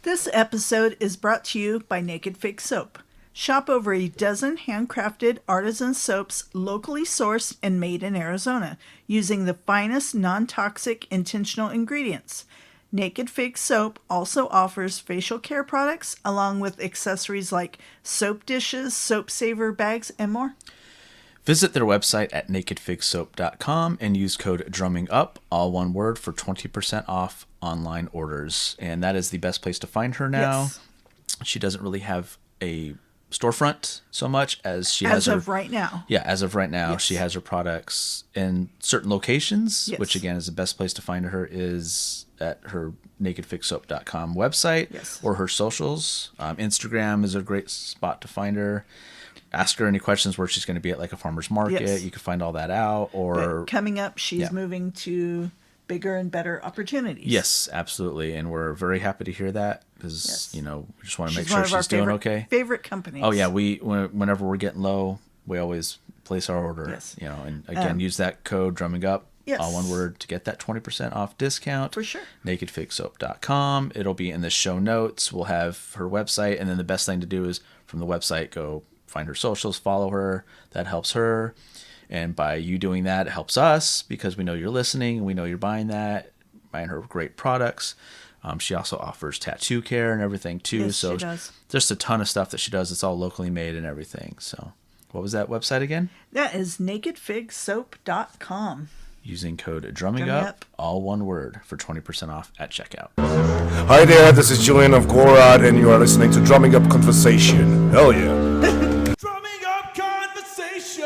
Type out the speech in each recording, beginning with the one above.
This episode is brought to you by Naked Fig Soap. Shop over a dozen handcrafted artisan soaps locally sourced and made in Arizona using the finest non-toxic intentional ingredients. Naked Fig Soap also offers facial care products along with accessories like soap dishes, soap saver bags, and more. Visit their website at nakedfigsoap.com and use code DRUMMINGUP, all one word, for 20% off online orders. And that is the best place to find her now. Yes. She doesn't really have a storefront so much as she has As of right now. Yeah, as of right now, Yes. she has her products in certain locations, Yes. which again is the best place to find her is at her nakedfigsoap.com website. Yes. Or her socials. Instagram is a great spot to find her. Ask her any questions where she's going to be at like a farmer's market. Yes. You can find all that out. Or But coming up, she's Yeah. moving to bigger and better opportunities. Yes, absolutely. And we're very happy to hear that because, Yes. we just want to She's make one sure of our she's doing favorite, okay. favorite companies. Oh, yeah. Whenever we're getting low, we always place our order. Yes. And again, use that code drumming up, Yes. all one word, to get that 20% off discount. For sure. nakedfigsoap.com. It'll be in the show notes. We'll have her website. And then the best thing to do is from the website, go find her socials, follow her. That helps her. And by you doing that, it helps us because we know you're listening and we know you're buying her great products. She also offers tattoo care and everything too. Yes, so she does. just a ton of stuff that she does. It's all locally made and everything. So what was that website again? That is nakedfigsoap.com. Using code drumming Drumming up, Up. all one word, for 20% off at checkout. Hi there, this is Julian of Gorad, and you are listening to Drumming Up Conversation. Hell yeah. Drumming up conversation.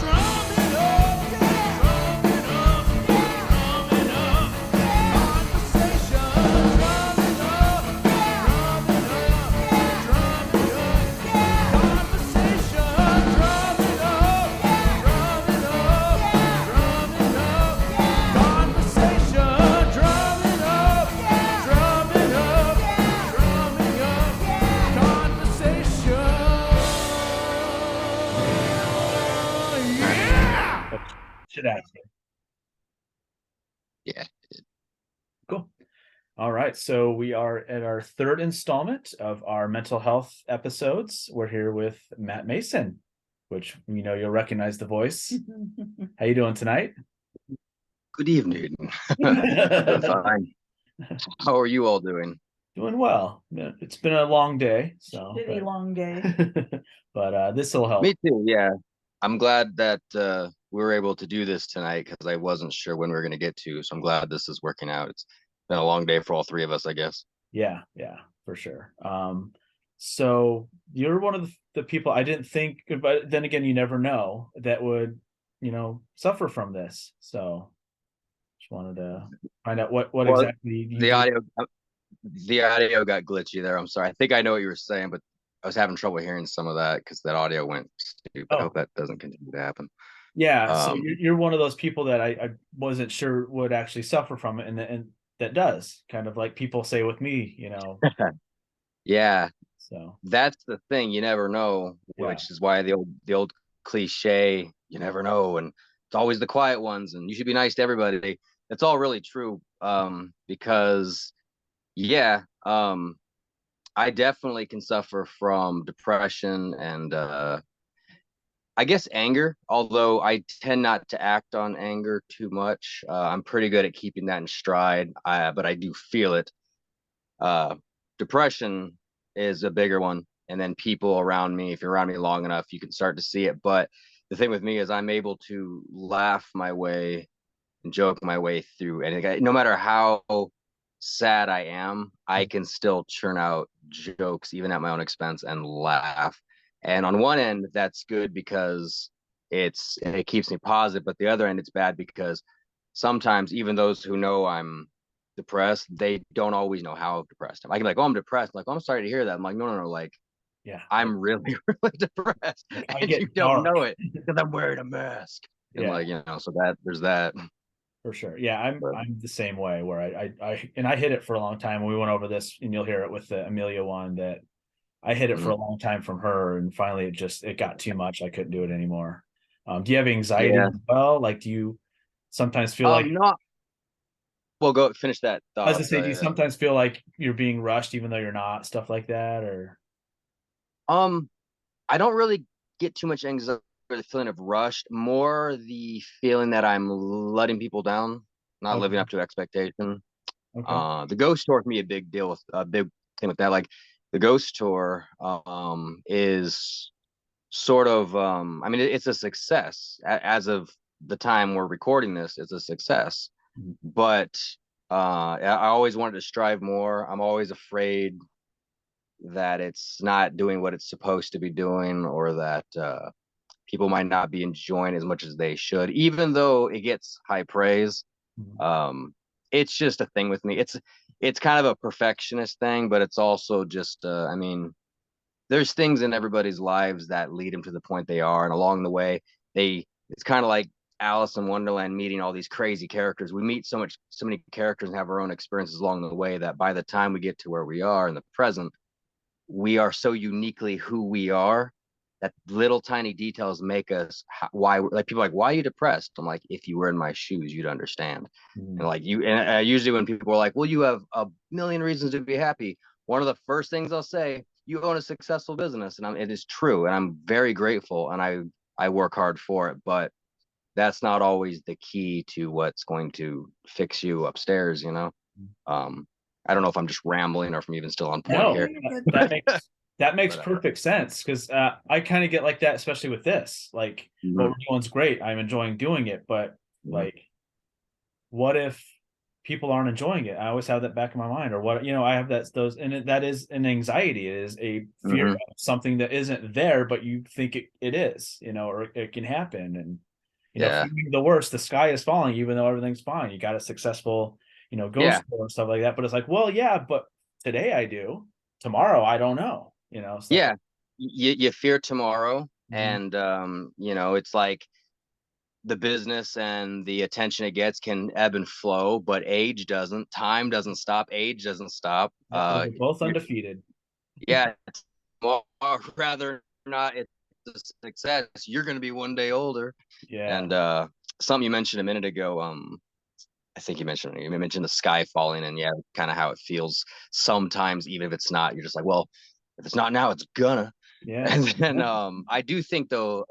Drumming up, yeah. Drumming up, yeah. Drumming up conversation. Drumming up, drumming up, drumming up conversation. Drumming up, drumming up, drumming up conversation. Drumming up, drumming up, drumming up conversation. Yeah. Should ask you. Yeah. Cool. All right. So we are at our third installment of our mental health episodes. We're here with Matt Mason, which you'll recognize the voice. How you doing tonight? Good evening. Fine. How are you all doing? Doing well. Yeah, it's been a long day, so Pretty long day. but this will help. Me too. Yeah. I'm glad that we were able to do this tonight because I wasn't sure when we were going to get to. So I'm glad this is working out. It's been a long day for all three of us, I guess. Yeah, for sure. So you're one of the people I didn't think, but then again, you never know, that would, suffer from this. So just wanted to find out what Well, exactly you The audio got glitchy there. I'm sorry. I think I know what you were saying, but I was having trouble hearing some of that because that audio went stupid. I Oh. hope that doesn't continue to happen. Yeah, so Um, you're one of those people that I wasn't sure would actually suffer from it, and that does, kind of like people say with me, Yeah, so that's the thing. You never know, Yeah. which is why the old cliche, you never know, and it's always the quiet ones, and you should be nice to everybody. That's all really true. Because yeah, I definitely can suffer from depression and I guess anger, although I tend not to act on anger too much. I'm pretty good at keeping that in stride, but I do feel it. Depression is a bigger one. And then people around me, if you're around me long enough, you can start to see it. But the thing with me is I'm able to laugh my way and joke my way through anything. No matter how sad I am, I can still churn out jokes even at my own expense and laugh. And on one end, that's good because it keeps me positive, but the other end, it's bad because sometimes even those who know I'm depressed, they don't always know how depressed I'm. I can be like, oh, I'm depressed. Like, oh, I'm sorry to hear that. I'm like, no, like, yeah, I'm really, really depressed. I And get you don't dark. know it because I'm wearing a mask. And Yeah. like, so there's that. for sure. Yeah, I'm But- the same way, where I hid it for a long time. We went over this, and you'll hear it with the Amelia one, that I hid it for a long time from her, and finally it got too much. I couldn't do it anymore. Do you have anxiety Yeah. as well? Like, do you sometimes feel like Not well, go finish that I was thought. gonna say, do you sometimes feel like you're being rushed even though you're not, stuff like that, or? Um, I don't really get too much anxiety or the feeling of rushed, more the feeling that I'm letting people down, not living Okay. up to expectation. Okay. The ghost tour for me a big deal with a big thing with that. Like the ghost tour is sort of I mean it's a success as of the time we're recording this. It's a success, Mhm. but I always wanted to strive more. I'm always afraid that it's not doing what it's supposed to be doing, or that people might not be enjoying as much as they should, even though it gets high praise. Mhm. It's just a thing with me. It's kind of a perfectionist thing, but it's also just I mean, there's things in everybody's lives that lead them to the point they are, and along the way, it's kind of like Alice in Wonderland meeting all these crazy characters. We meet so many characters and have our own experiences along the way that by the time we get to where we are in the present, we are so uniquely who we are that little tiny details make us why, like people are like, why are you depressed? I'm like, if you were in my shoes, you'd understand. Mhm. And like you, and usually when people are like, well, you have a million reasons to be happy, one of the first things I'll say, you own a successful business, and it is true, and I'm very grateful, and I work hard for it, but that's not always the key to what's going to fix you upstairs, you know. um I don't know if I'm just rambling or if I'm even still on point No, here. that makes But perfect sense, because I kind of get like that, especially with this. Like, what mhm, we're doing's great. I'm enjoying doing it, but mhm. like, what if people aren't enjoying it? I always have that back in my mind. Or what, I have that is an anxiety. It is a fear Mhm. of something that isn't there, but you think it is, or it can happen. And Yeah. fearing the worst, the sky is falling, even though everything's fine. You got a successful, Yeah. ghost tour and stuff like that. But it's like, well, yeah, but today I do. Tomorrow I don't know. Stuff Yeah. like. You fear tomorrow, Mhm. and it's like the business and the attention it gets can ebb and flow, but age doesn't. Time doesn't stop. Age doesn't stop. Yep, those are both undefeated. Yeah. Well, rather not, it's a success. You're going to be one day older. Yeah. And something you mentioned a minute ago, I think you mentioned the sky falling, and yeah, kind of how it feels sometimes, even if it's not. You're just like, well, if it's not now, it's gonna. Yeah. And then Yeah. I do think though,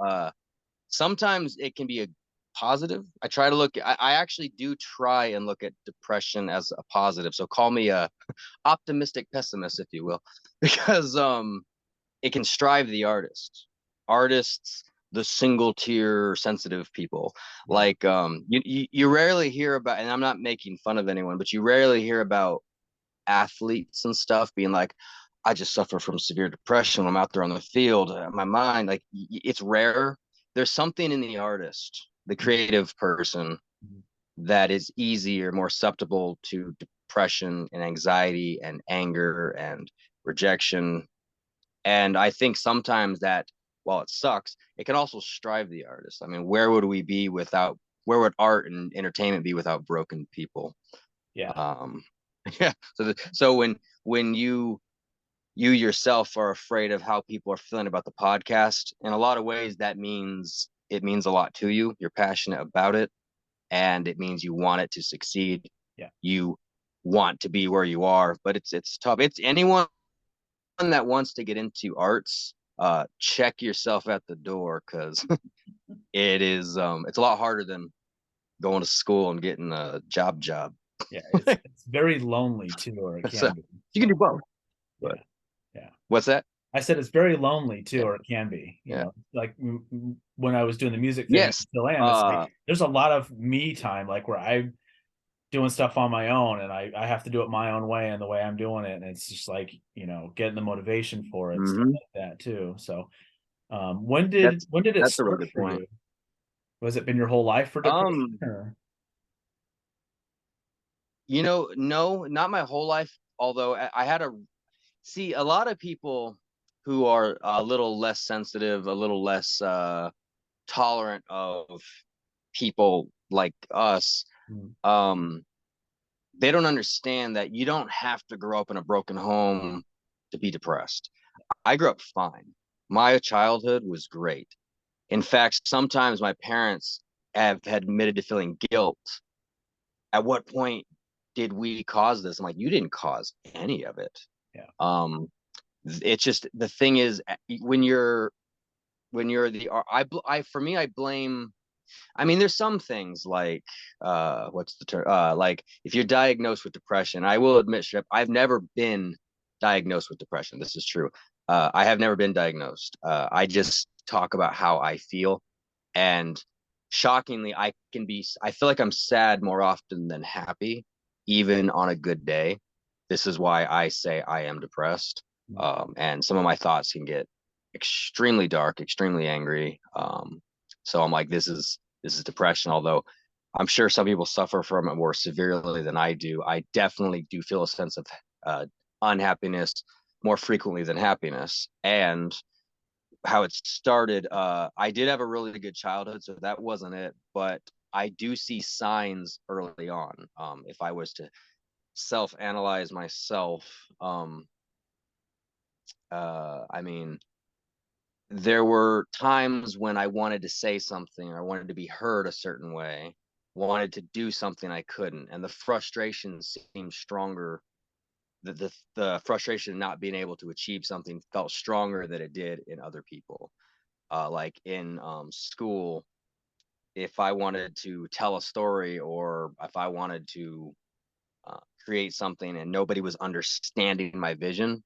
sometimes it can be a positive. I actually do try and look at depression as a positive. So call me a optimistic pessimist, if you will, because it can strive the artists, the single tier sensitive people. Like you rarely hear about, and I'm not making fun of anyone, but you rarely hear about athletes and stuff being like, I just suffer from severe depression when I'm out there on the field. My mind, like it's rare. There's something in the artist, the creative person, Mhm. that is easier, more susceptible to depression and anxiety and anger and rejection. And I think sometimes that, while it sucks, it can also strive the artist. I mean, where would art and entertainment be without broken people? Yeah. Um, yeah. So when you yourself are afraid of how people are feeling about the podcast, in a lot of ways, it means a lot to you. You're passionate about it, and it means you want it to succeed. Yeah. You want to be where you are, but it's tough. It's anyone that wants to get into arts, check yourself at the door, because it's a lot harder than going to school and getting a job. Yeah. It's very lonely too, or it So can be. you can do So both. But yeah. Yeah. what's that? I said it's very lonely too, Yeah. or it can be, Yeah. like when I was doing the music thing, Yes. still am. It's like there's a lot of me time, like where I'm doing stuff on my own, and I have to do it my own way and the way I'm doing it, and it's just like getting the motivation for it, stuff hmm like that too. So, when did That's it that's a really start good for point. you? Was it been your whole life for depression, Um, or? no, not my whole life. Although I had a lot of people who are a little less sensitive, a little less tolerant of people like us. Mm. Um, they don't understand that you don't have to grow up in a broken home to be depressed. I grew up fine. My childhood was great. In fact, sometimes my parents have had admitted to feeling guilt. At what point did we cause this? I'm like, you didn't cause any of it. Yeah. It's just, the thing is, when you're the, I for me, I blame, I mean, there's some things like, what's the term? Like if you're diagnosed with depression, I will admit, Shep, I've never been diagnosed with depression. This is true. I have never been diagnosed. I just talk about how I feel. And shockingly, I feel like I'm sad more often than happy, even on a good day. This is why I say I am depressed. And some of my thoughts can get extremely dark, extremely angry. So I'm like, this is depression. Although I'm sure some people suffer from it more severely than I do. I definitely do feel a sense of unhappiness more frequently than happiness. And how it started, I did have a really good childhood, so that wasn't it. But I do see signs early on. If I was to self-analyze myself, I mean, there were times when I wanted to say something, or I wanted to be heard a certain way, wanted to do something I couldn't, and the frustration seemed stronger. The frustration of not being able to achieve something felt stronger than it did in other people. Like in school, if I wanted to tell a story, or if I wanted to create something and nobody was understanding my vision,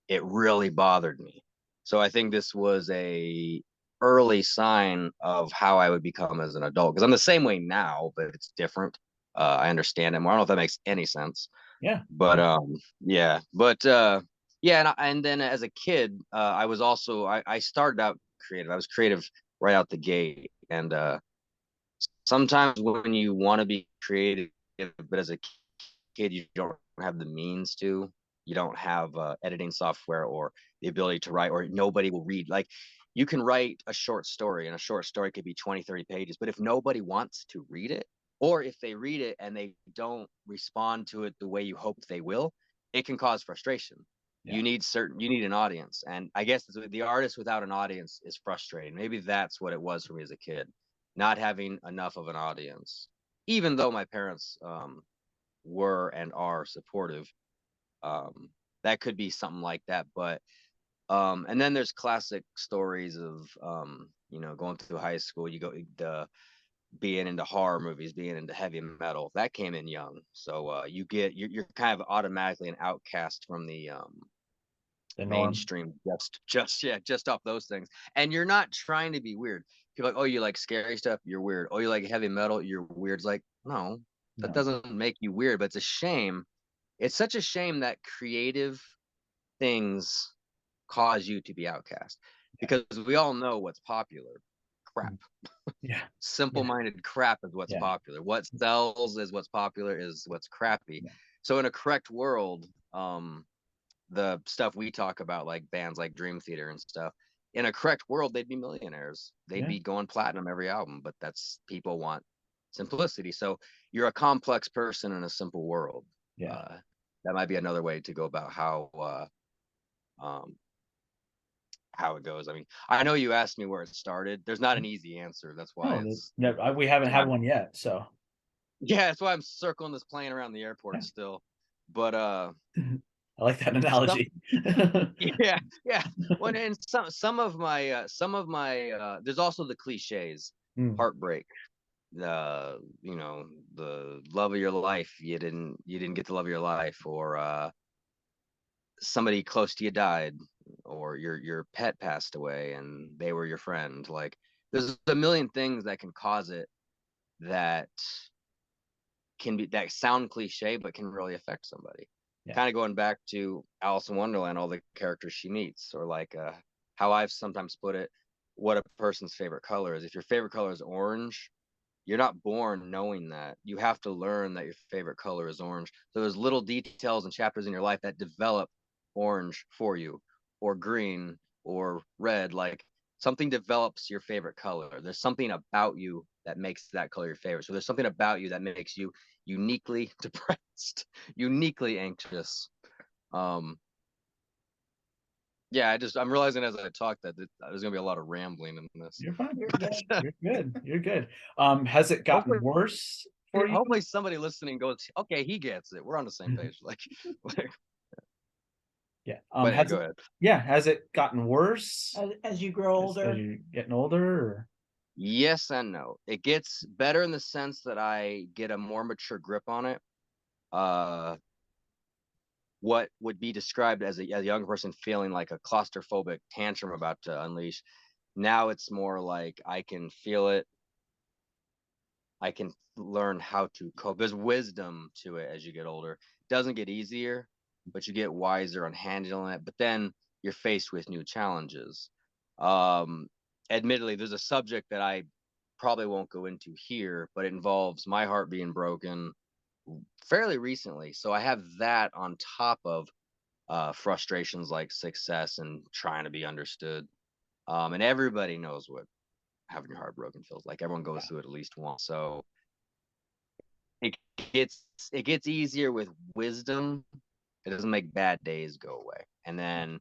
it really bothered me. So I think this was a early sign of how I would become as an adult, because I'm the same way now, but it's different. I understand it more. I don't know if that makes any sense. Yeah. But yeah, but yeah, and then as a kid, I was also, I started out creative. I was creative right out the gate. And sometimes when you want to be creative, but as a kid you don't have the means to, you don't have editing software or the ability to write, or nobody will read. Like, you can write a short story, and a short story could be 20-30 pages, but if nobody wants to read it, or if they read it and they don't respond to it the way you hope they will, it can cause frustration. Yeah. You need an audience. And I guess the artist without an audience is frustrating. Maybe that's what it was for me as a kid, not having enough of an audience, even though my parents were and are supportive. That could be something like that. But and then there's classic stories of going through high school, being into horror movies, being into heavy metal. That came in young. So you're kind of automatically an outcast from the norm. mainstream, just off those things. And you're not trying to be weird. People are like, oh, you like scary stuff, you're weird. Oh, you like heavy metal, you're weird. It's like, no, that doesn't make you weird. But it's a shame. It's such a shame that creative things cause you to be outcast, because we all know what's popular. Crap. Yeah. Simple-minded crap is what's popular. What sells is what's popular, is what's crappy. So in a correct world, the stuff we talk about, like bands like Dream Theater and stuff, in a correct world, they'd be millionaires. They'd be going platinum every album. But that's, people want simplicity. So you're a complex person in a simple world. That might be another way to go about how it goes. I mean, I know you asked me where it started. There's not an easy answer. That's why we haven't had one yet. So yeah, that's why I'm circling this plane around the airport still. But I like that analogy. yeah. Well, and some of my there's also the cliches. Heartbreak, the love of your life, you didn't get the love of your life, or somebody close to you died, or your pet passed away and they were your friend. Like, there's a million things that can cause it, that sound cliche but can really affect somebody. Kind of going back to Alice in Wonderland, all the characters she meets, or like how I've sometimes put it, what a person's favorite color is. If your favorite color is orange, you're not born knowing that. You have to learn that your favorite color is orange. So there's little details and chapters in your life that develop orange for you, or green, or red. Like, something develops your favorite color. There's something about you that makes that color your favorite. So there's something about you that makes you uniquely depressed, uniquely anxious. Yeah, I'm realizing as I talk that there's gonna be a lot of rambling in this. You're fine. You're good. You're good. Has it gotten worse for you? hopefully somebody listening goes, okay, he gets it. We're on the same page. Like, Yeah. but Has go it, ahead. yeah, has it gotten worse As you grow as older. you're getting older? Or? Yes and no. It gets better in the sense that I get a more mature grip on it. What would be described as a young person feeling like a claustrophobic tantrum about to unleash. Now it's more like I can feel it. I can learn how to cope. There's wisdom to it as you get older. It doesn't get easier, but you get wiser on handling it. But then you're faced with new challenges. Admittedly, there's a subject that I probably won't go into here, but it involves my heart being broken fairly recently. So I have that on top of frustrations like success and trying to be understood. And everybody knows what having your heart broken feels like. Everyone goes through it at least once. So it gets easier with wisdom. It doesn't make bad days go away. And then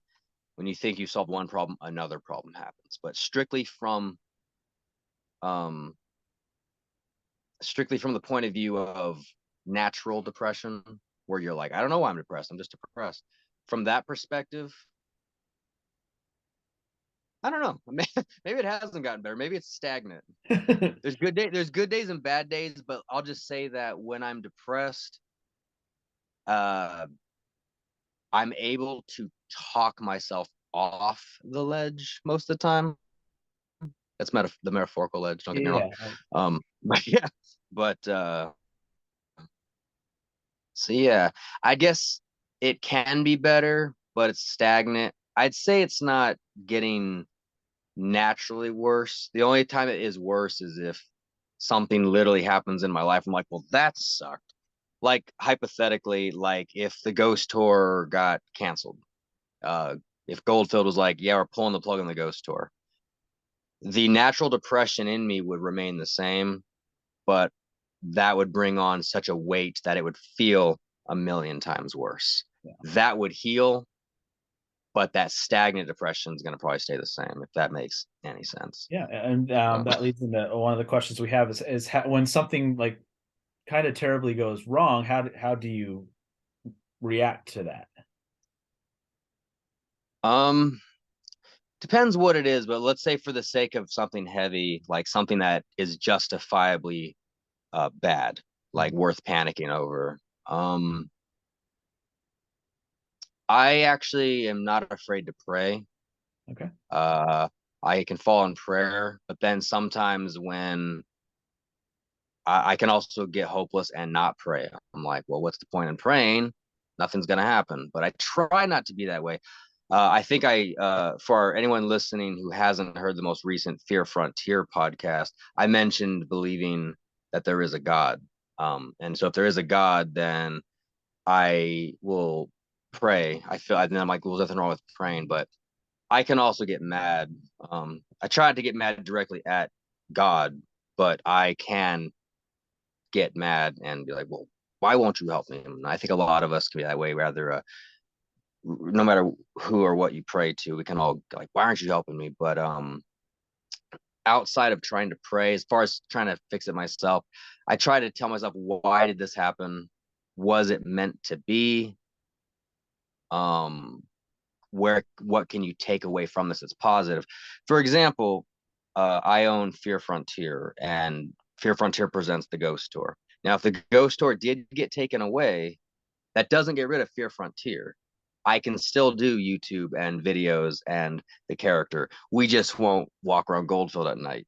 when you think you solved one problem, another problem happens. But strictly from the point of view of natural depression, where you're like, I don't know why I'm depressed. I'm just depressed. From that perspective, I don't know. Maybe it hasn't gotten better. Maybe it's stagnant. There's good days and bad days, but I'll just say that when I'm depressed, I'm able to talk myself off the ledge most of the time. That's the metaphorical ledge. Don't get me wrong. But yeah, but so yeah, I guess it can be better, but it's stagnant. I'd say it's not getting naturally worse. The only time it is worse is if something literally happens in my life. I'm like, well, that sucked. Like hypothetically, like if the ghost tour got canceled, if Goldfield was like, yeah, we're pulling the plug on the ghost tour, the natural depression in me would remain the same, but that would bring on such a weight that it would feel a million times worse. Yeah. That would heal, but that stagnant depression is going to probably stay the same, if that makes any sense. Yeah, and that leads into one of the questions we have is when something like kind of terribly goes wrong, how do you react to that? Depends what it is, but let's say for the sake of something heavy, like something that is justifiably bad, like worth panicking over. I actually am not afraid to pray. Okay. I can fall in prayer, but then sometimes when I can also get hopeless and not pray. I'm like, well, what's the point in praying? Nothing's gonna happen. But I try not to be that way. I think for anyone listening who hasn't heard the most recent Fear Frontier podcast, I mentioned believing that there is a God. And so if there is a God, then I will pray. And I'm like, well, there's nothing wrong with praying, but I can also get mad. I try to get mad directly at God, but I can get mad and be like, well, why won't you help me? And I think a lot of us can be that way, rather no matter who or what you pray to, we can all like, why aren't you helping me? But outside of trying to pray, as far as trying to fix it myself, I try to tell myself, why did this happen? Was it meant to be? What can you take away from this that's positive? For example, I own Fear Frontier, and Fear Frontier presents the Ghost Tour. Now, if the Ghost Tour did get taken away, that doesn't get rid of Fear Frontier. I can still do YouTube and videos and the character. We just won't walk around Goldfield at night.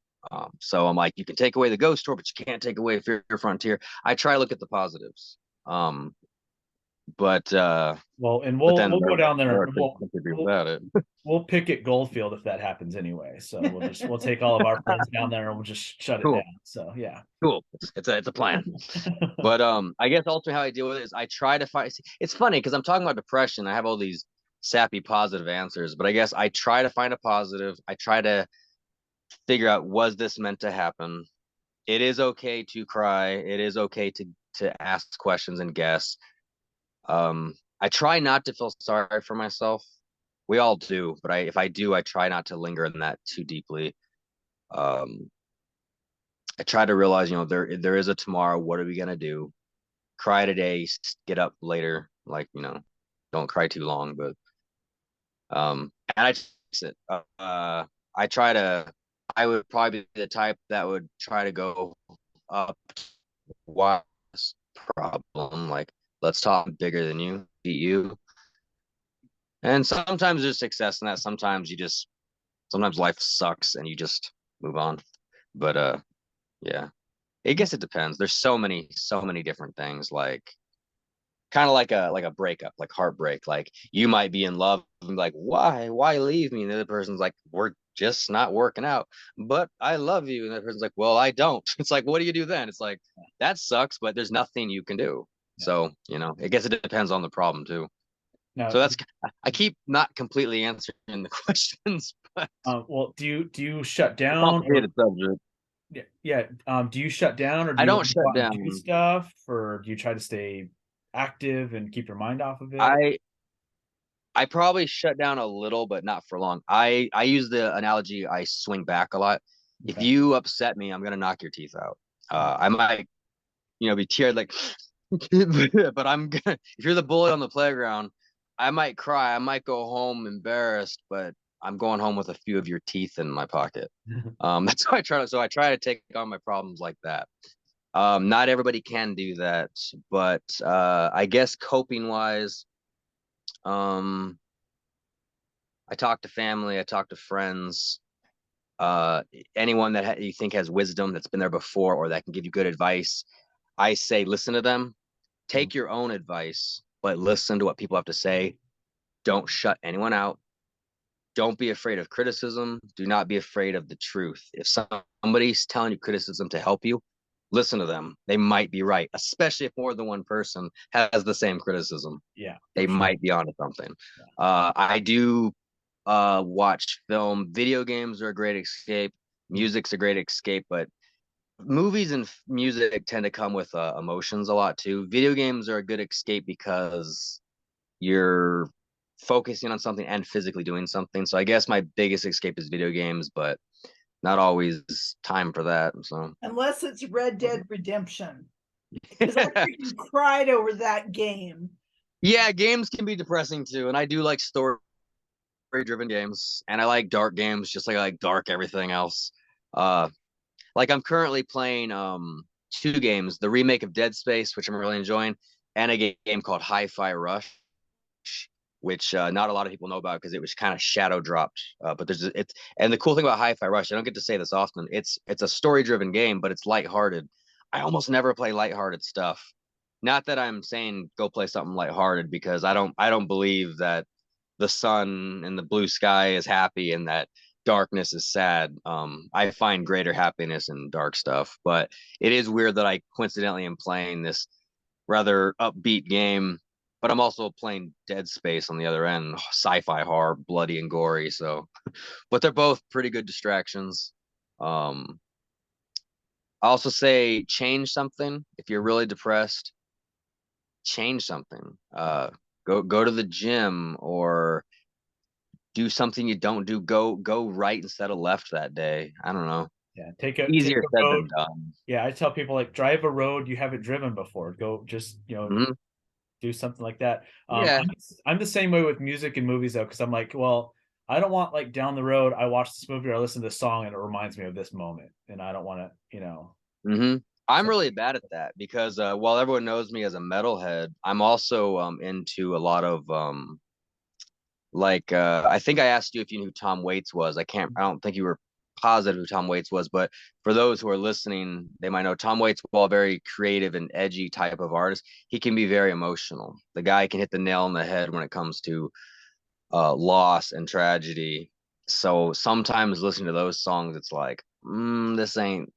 So I'm like, you can take away the Ghost Tour, but you can't take away Fear Frontier. I try to look at the positives. But well, and we'll go down there. We'll picket Goldfield if that happens anyway. So we'll take all of our friends down there and we'll just shut it down. So yeah, cool. It's a plan. But I guess ultimately how I deal with it is I try to find. It's funny because I'm talking about depression. I have all these sappy positive answers, but I guess I try to find a positive. I try to figure out, was this meant to happen? It is okay to cry. It is okay to ask questions and guess. I try not to feel sorry for myself. We all do, but if I do, I try not to linger in that too deeply. I try to realize, there is a tomorrow. What are we gonna do? Cry today, get up later. Like, don't cry too long. But and I fix it. I try to. I would probably be the type that would try to go up. Why problem? Like, let's talk bigger than you, beat you. And sometimes there's success in that. Sometimes life sucks and you just move on. But yeah. I guess it depends. There's so many different things, like kind of like a breakup, like heartbreak. Like you might be in love and be like, why leave me? And the other person's like, we're just not working out, but I love you. And the person's like, well, I don't. It's like, what do you do then? It's like, that sucks, but there's nothing you can do. Yeah. So, I guess it depends on the problem too. Now, So I keep not completely answering the questions, but well, do you shut it's a down? Or, complicated subject. yeah. Do you shut down, or do I you don't like shut go out and do down. stuff, or do you try to stay active and keep your mind off of it? I probably shut down a little, but not for long. I use the analogy, I swing back a lot. If Okay. you upset me, I'm gonna knock your teeth out. I might, be teared like, but I'm gonna. If you're the bully on the playground, I might cry. I might go home embarrassed, but I'm going home with a few of your teeth in my pocket. That's how I try to. So I try to take on my problems like that. Not everybody can do that, but I guess coping wise, I talk to family, I talk to friends, anyone that you think has wisdom that's been there before or that can give you good advice. I say, listen to them, take your own advice, but listen to what people have to say. Don't shut anyone out. Don't be afraid of criticism. Do not be afraid of the truth. If somebody's telling you criticism to help you, listen to them. They might be right, especially if more than one person has the same criticism. Yeah, They for sure. might be onto something. I do watch film. Video games are a great escape. Music's a great escape, but movies and music tend to come with emotions a lot too. Video games are a good escape because you're focusing on something and physically doing something. So I guess my biggest escape is video games, but not always time for that. So Unless it's Red Dead Redemption. Because I freaking cried over that game. yeah, games can be depressing too, and I do like story-driven games, and I like dark games, just like I like dark everything else. Like I'm currently playing two games: the remake of Dead Space, which I'm really enjoying, and a game called Hi-Fi Rush, which not a lot of people know about because it was kind of shadow dropped. But it's and the cool thing about Hi-Fi Rush, I don't get to say this often. It's a story-driven game, but it's lighthearted. I almost never play lighthearted stuff. Not that I'm saying go play something lighthearted, because I don't believe that the sun and the blue sky is happy and that darkness is sad. I find greater happiness in dark stuff, but it is weird that I coincidentally am playing this rather upbeat game, but I'm also playing Dead Space on the other end, sci-fi horror, bloody and gory. So, but they're both pretty good distractions. I also say change something if you're really depressed. Change something. Go to the gym or do something you don't do. Go right instead of left that day. I don't know. Yeah, take a Easier said road. than done. Yeah, I tell people, like, drive a road you haven't driven before. Go, just Mhm. do something like that. Yeah. I'm the same way with music and movies though, because I'm like, well, I don't want, like, down the road I watch this movie or I listen to this song and it reminds me of this moment, and I don't want to. I'm So, really bad at that because while everyone knows me as a metalhead, I'm also into a lot of like I think I asked you if you knew who Tom Waits was. I don't think you were positive who Tom Waits was, but for those who are listening, they might know Tom Waits, while a very creative and edgy type of artist, he can be very emotional. The guy can hit the nail on the head when it comes to loss and tragedy. So sometimes listening to those songs, it's like, this ain't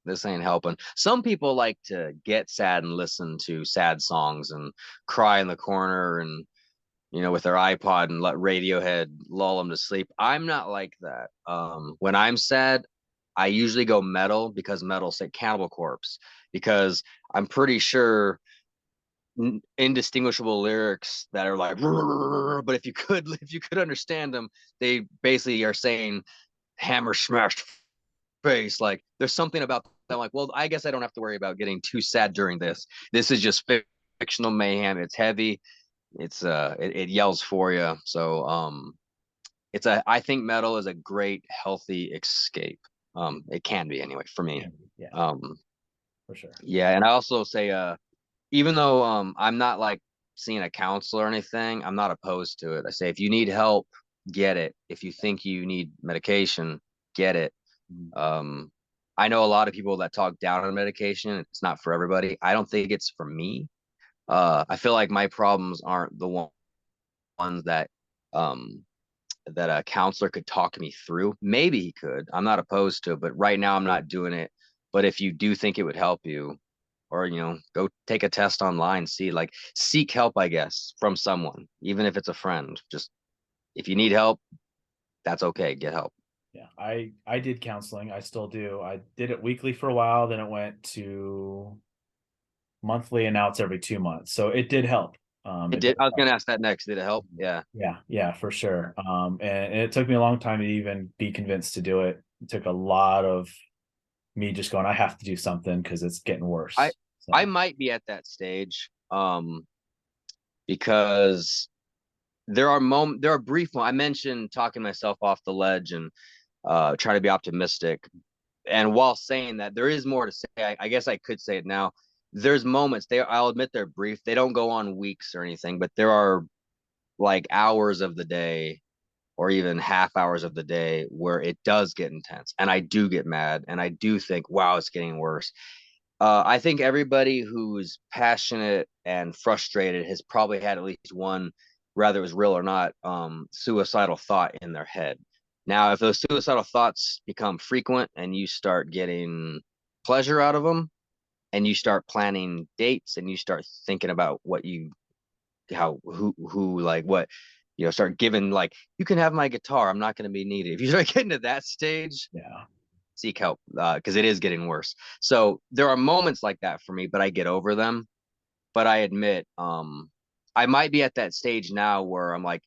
helping. Some people like to get sad and listen to sad songs and cry in the corner and with their iPod and let Radiohead lull them to sleep. I'm not like that. When I'm sad, I usually go metal, because metal, say Cannibal Corpse, because I'm pretty sure indistinguishable lyrics that are like, but if you could understand them, they basically are saying hammer smash face. Like there's something about that. I'm like, well, I guess I don't have to worry about getting too sad during this. This is just fictional mayhem. It's heavy. It yells for you. So I think metal is a great healthy escape. It can be anyway for me. Yeah, Um, for sure. yeah, and I also say even though I'm not like seeing a counselor or anything, I'm not opposed to it. I say if you need help, get it. If you think you need medication, get it. Mhm. I know a lot of people that talk down on medication. It's not for everybody. I don't think it's for me. I feel like my problems aren't the ones um that a counselor could talk me through. Maybe he could. I'm not opposed to it, but right now I'm not doing it. But if you do think it would help you, or go take a test online, see like seek help, I guess, from someone, even if it's a friend. Just if you need help, that's okay. Get help. Yeah, I did counseling. I still do. I did it weekly for a while, then it went to monthly, and now it's every 2 months. So it did help. It It did. does I was help. gonna ask that next. Did it help? Yeah. Yeah, for sure. And it took me a long time to even be convinced to do it. It took a lot of me just going, I have to do something because it's getting worse. I So I might be at that stage. Because there are brief moments. I mentioned talking myself off the ledge and trying to be optimistic. And while saying that, there is more to say. I guess I could say it now. There's moments I'll admit they're brief. They don't go on weeks or anything, but there are like hours of the day or even half hours of the day where it does get intense and I do get mad and I do think, wow, it's getting worse. I think everybody who's passionate and frustrated has probably had at least one, whether it was real or not, suicidal thought in their head. Now, if those suicidal thoughts become frequent and you start getting pleasure out of them and you start planning dates and you start thinking about like what, start giving like, you can have my guitar. I'm not going to be needed. If you start getting to that stage, yeah. seek help because it is getting worse. So there are moments like that for me, but I get over them. But I admit, I might be at that stage now where I'm like,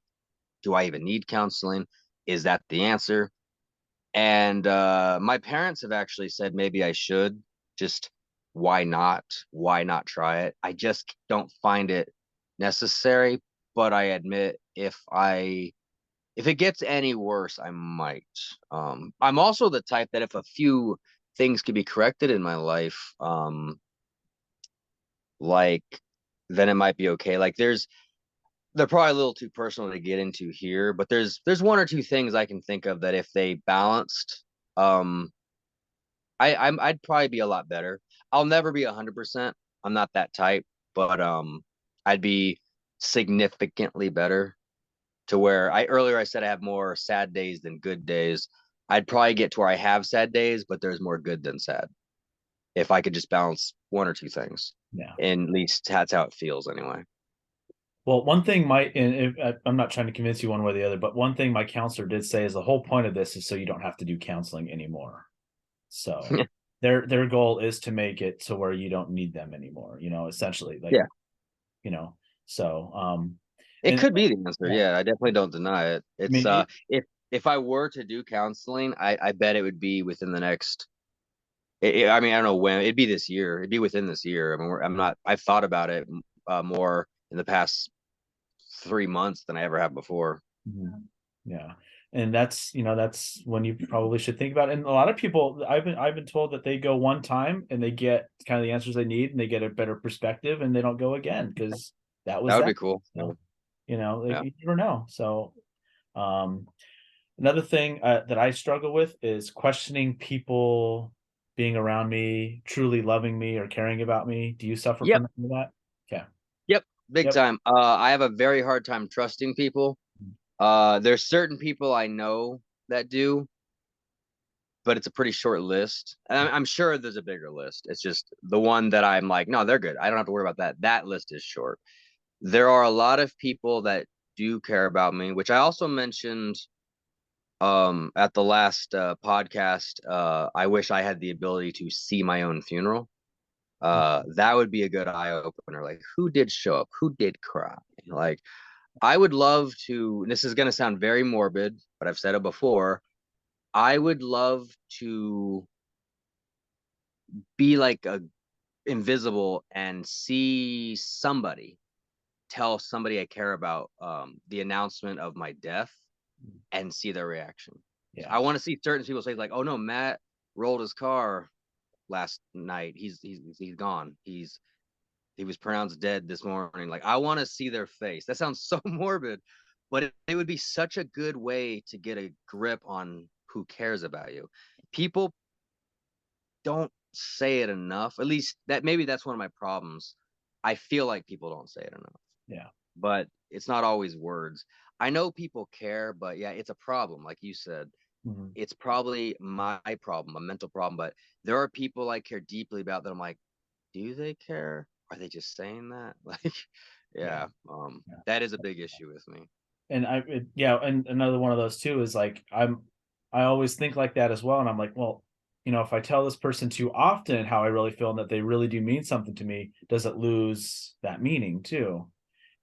do I even need counseling? Is that the answer? And my parents have actually said maybe I should. Just why not? Why not try it? I just don't find it necessary. But I admit if it gets any worse, I might. I'm also the type that if a few things could be corrected in my life, like then it might be okay. Like they're probably a little too personal to get into here, but there's one or two things I can think of that if they balanced, um, I'd probably be a lot better. I'll never be 100%. I'm not that type, but I'd be significantly better to where I said I have more sad days than good days. I'd probably get to where I have sad days, but there's more good than sad. If I could just balance one or two things. Yeah. And at least that's how it feels anyway. Well, one thing I'm not trying to convince you one way or the other, but one thing my counselor did say is the whole point of this is so you don't have to do counseling anymore. So their goal is to make it to where you don't need them anymore, essentially. Like, Yeah. So It and could be the answer. yeah. Yeah, I definitely don't deny it. I mean, If I were to do counseling, I bet it would be within the next I mean, I don't know when. It'd be this year. It'd be within this year. I mean, I've thought about it more in the past 3 months than I ever have before. Yeah. And that's when you probably should think about it. And a lot of people, I've been told that they go one time and they get kind of the answers they need and they get a better perspective and they don't go again because that was That would be cool. So, Yeah. you never know. So another thing that I struggle with is questioning people being around me, truly loving me or caring about me. Do you suffer Yep. from any of that? Okay. Yep. Big Yep. time. I have a very hard time trusting people. There's certain people I know that do, but it's a pretty short list. And I'm sure there's a bigger list. It's just the one that I'm like, no, they're good. I don't have to worry about that. That list is short. There are a lot of people that do care about me, which I also mentioned at the last podcast. I wish I had the ability to see my own funeral. That would be a good eye opener. Like, who did show up? Who did cry? Like, I would love to. This is going to sound very morbid, but I've said it before. I would love to be like a invisible and see somebody tell somebody I care about the announcement of my death and see their reaction. Yeah. I want to see certain people say like, "Oh no, Matt rolled his car last night. He's gone. He was pronounced dead this morning." Like, I want to see their face. That sounds so morbid, but it would be such a good way to get a grip on who cares about you. People don't say it enough. At least that maybe that's one of my problems. I feel like people don't say it enough. Yeah. But it's not always words. I know people care, but yeah, it's a problem. Like you said, Mhm. it's probably my problem, a mental problem. But there are people I care deeply about that I'm like, do they care? Are they just saying that? Like, yeah, Yeah. that is a big issue with me. And yeah, and another one of those too is like I always think like that as well, and I'm like, well, if I tell this person too often how I really feel and that they really do mean something to me, does it lose that meaning too?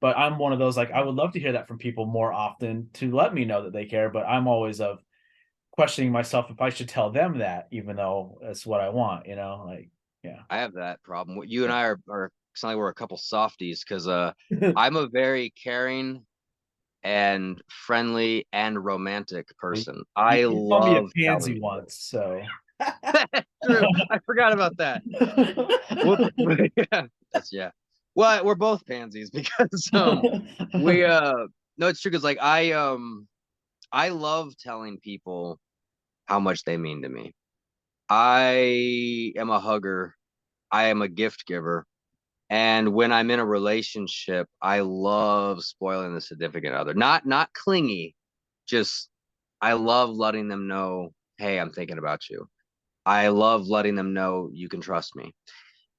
But I'm one of those, like, I would love to hear that from people more often to let me know that they care, but I'm always of questioning myself if I should tell them that, even though that's what I want, like, yeah. I have that problem. You and I are sound like we're a couple softies because I'm a very caring and friendly and romantic person. I You called me a love pansy telling. once, so. True. I forgot about that. Well, yeah, yeah. Well, we're both pansies because we no, it's true because like I love telling people how much they mean to me. I am a hugger. I am a gift giver. And when I'm in a relationship, I love spoiling the significant other. Not clingy, just I love letting them know, hey, I'm thinking about you. I love letting them know you can trust me.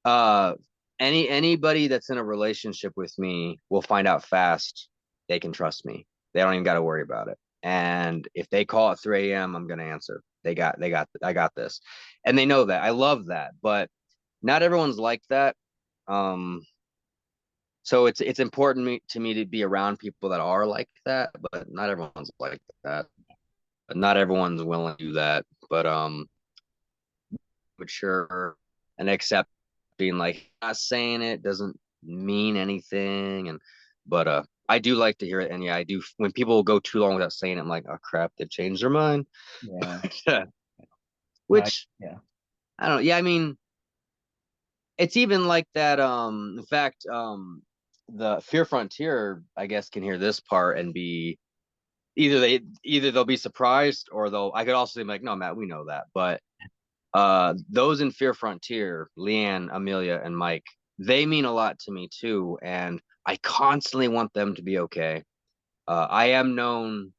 Uh anybody that's in a relationship with me will find out fast they can trust me. They don't even got to worry about it. And if they call at 3 a.m., I'm gonna answer. I got this. And they know that. I love that, but not everyone's like that. Um, so it's important to me to be around people that are like that, but not everyone's like that. But not everyone's willing to do that. But mature and accepting like not saying it doesn't mean anything. And but I do like to hear it. And yeah, I do when people go too long without saying it, I'm like, oh crap, they've changed their mind. Yeah. Which Yeah. I don't know. Yeah, I mean, it's even like that. In fact, the Fear Frontier, I guess, can hear this part and be either they'll be surprised or they'll. I could also be like, no, Matt, we know that. But those in Fear Frontier, Leanne, Amelia, and Mike, they mean a lot to me too, and I constantly want them to be okay. I am known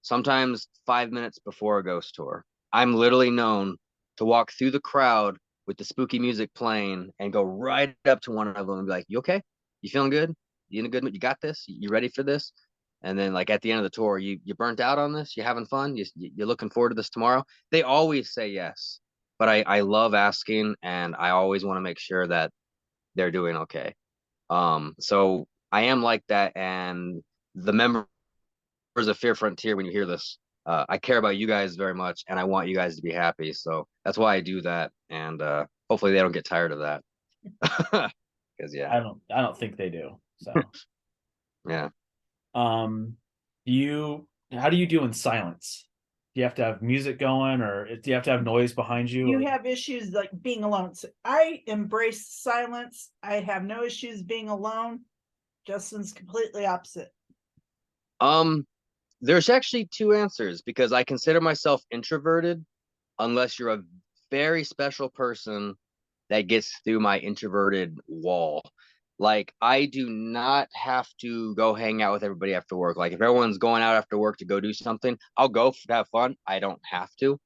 sometimes 5 minutes before a ghost tour. I'm literally known to walk through the crowd with the spooky music playing and go right up to one of them and be like, "You okay? You feeling good? You in a good mood? You got this? You ready for this?" And then like at the end of the tour, you burnt out on this? You having fun? You're looking forward to this tomorrow? They always say yes. But I love asking and I always want to make sure that they're doing okay. So I am like that, and the members of Fear Frontier, when you hear this, I care about you guys very much, and I want you guys to be happy. So that's why I do that, and hopefully they don't get tired of that. Because yeah, I don't think they do. So, yeah. how do you do in silence? Do you have to have music going, or do you have to have noise behind you? You or- have issues like being alone. So I embrace silence. I have no issues being alone. Justin's completely opposite. There's actually two answers because I consider myself introverted, unless you're a very special person that gets through my introverted wall. Like I do not have to go hang out with everybody after work. Like if everyone's going out after work to go do something, I'll go to have fun. I don't have to.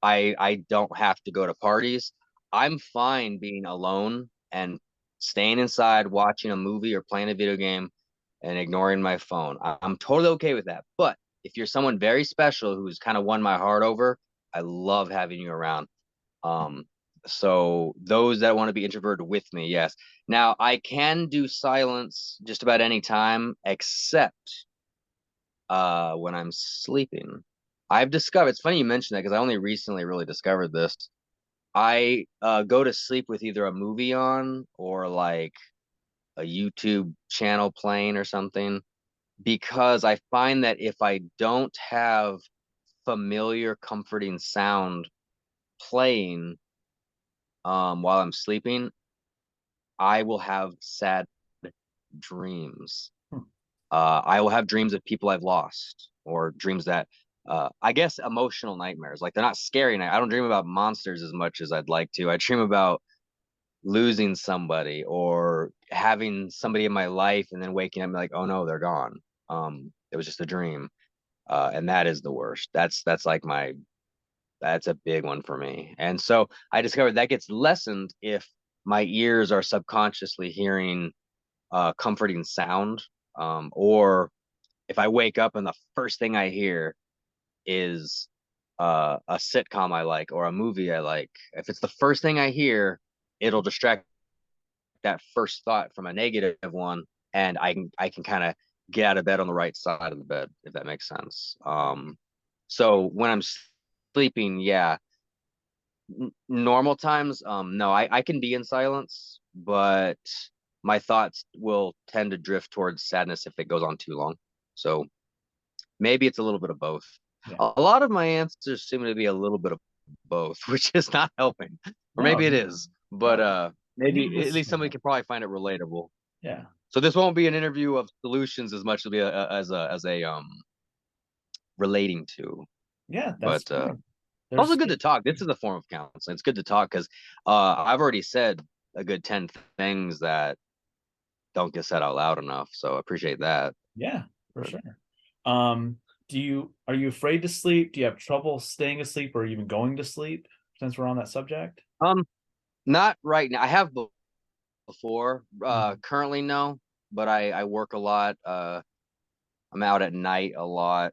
I don't have to go to parties. I'm fine being alone and staying inside watching a movie or playing a video game and ignoring my phone. I'm totally okay with that. But if you're someone very special who's kind of won my heart over, I love having you around. Um, so those that want to be introverted with me, yes. Now I can do silence just about any time except when I'm sleeping. I've discovered, it's funny you mentioned that because I only recently really discovered this. I go to sleep with either a movie on or like a YouTube channel playing or something, because I find that if I don't have familiar, comforting sound playing while I'm sleeping, I will have sad dreams. Hmm. I will have dreams of people I've lost, or dreams that I guess emotional nightmares. Like they're not scary night. I don't dream about monsters as much as I'd like to. I dream about losing somebody or having somebody in my life and then waking up and be like, oh no, they're gone. It was just a dream. And that is the worst. That's like that's a big one for me. And so I discovered that gets lessened if my ears are subconsciously hearing comforting sound, or if I wake up and the first thing I hear is a sitcom I like or a movie I like. If it's the first thing I hear, it'll distract that first thought from a negative one, and I can kind of get out of bed on the right side of the bed, if that makes sense. So when I'm sleeping, yeah, normal times, no, I can be in silence, but my thoughts will tend to drift towards sadness if it goes on too long. So maybe it's a little bit of both. Yeah. A lot of my answers seem to be a little bit of both, which is not helping. Or No, maybe it is, but maybe Needless at least to somebody know. could probably find it relatable. Yeah. So this won't be an interview of solutions as much as be as a relating to. Yeah, that's But fine. it's also There's good to talk. This is a form of counseling. It's good to talk because I've already said a good 10 things that don't get said out loud enough. So I appreciate that. Yeah, for But, sure. Are you afraid to sleep? Do you have trouble staying asleep or even going to sleep since we're on that subject? um, not right now. I have before. Mhm. Currently, no. But I work a lot. I'm out at night a lot.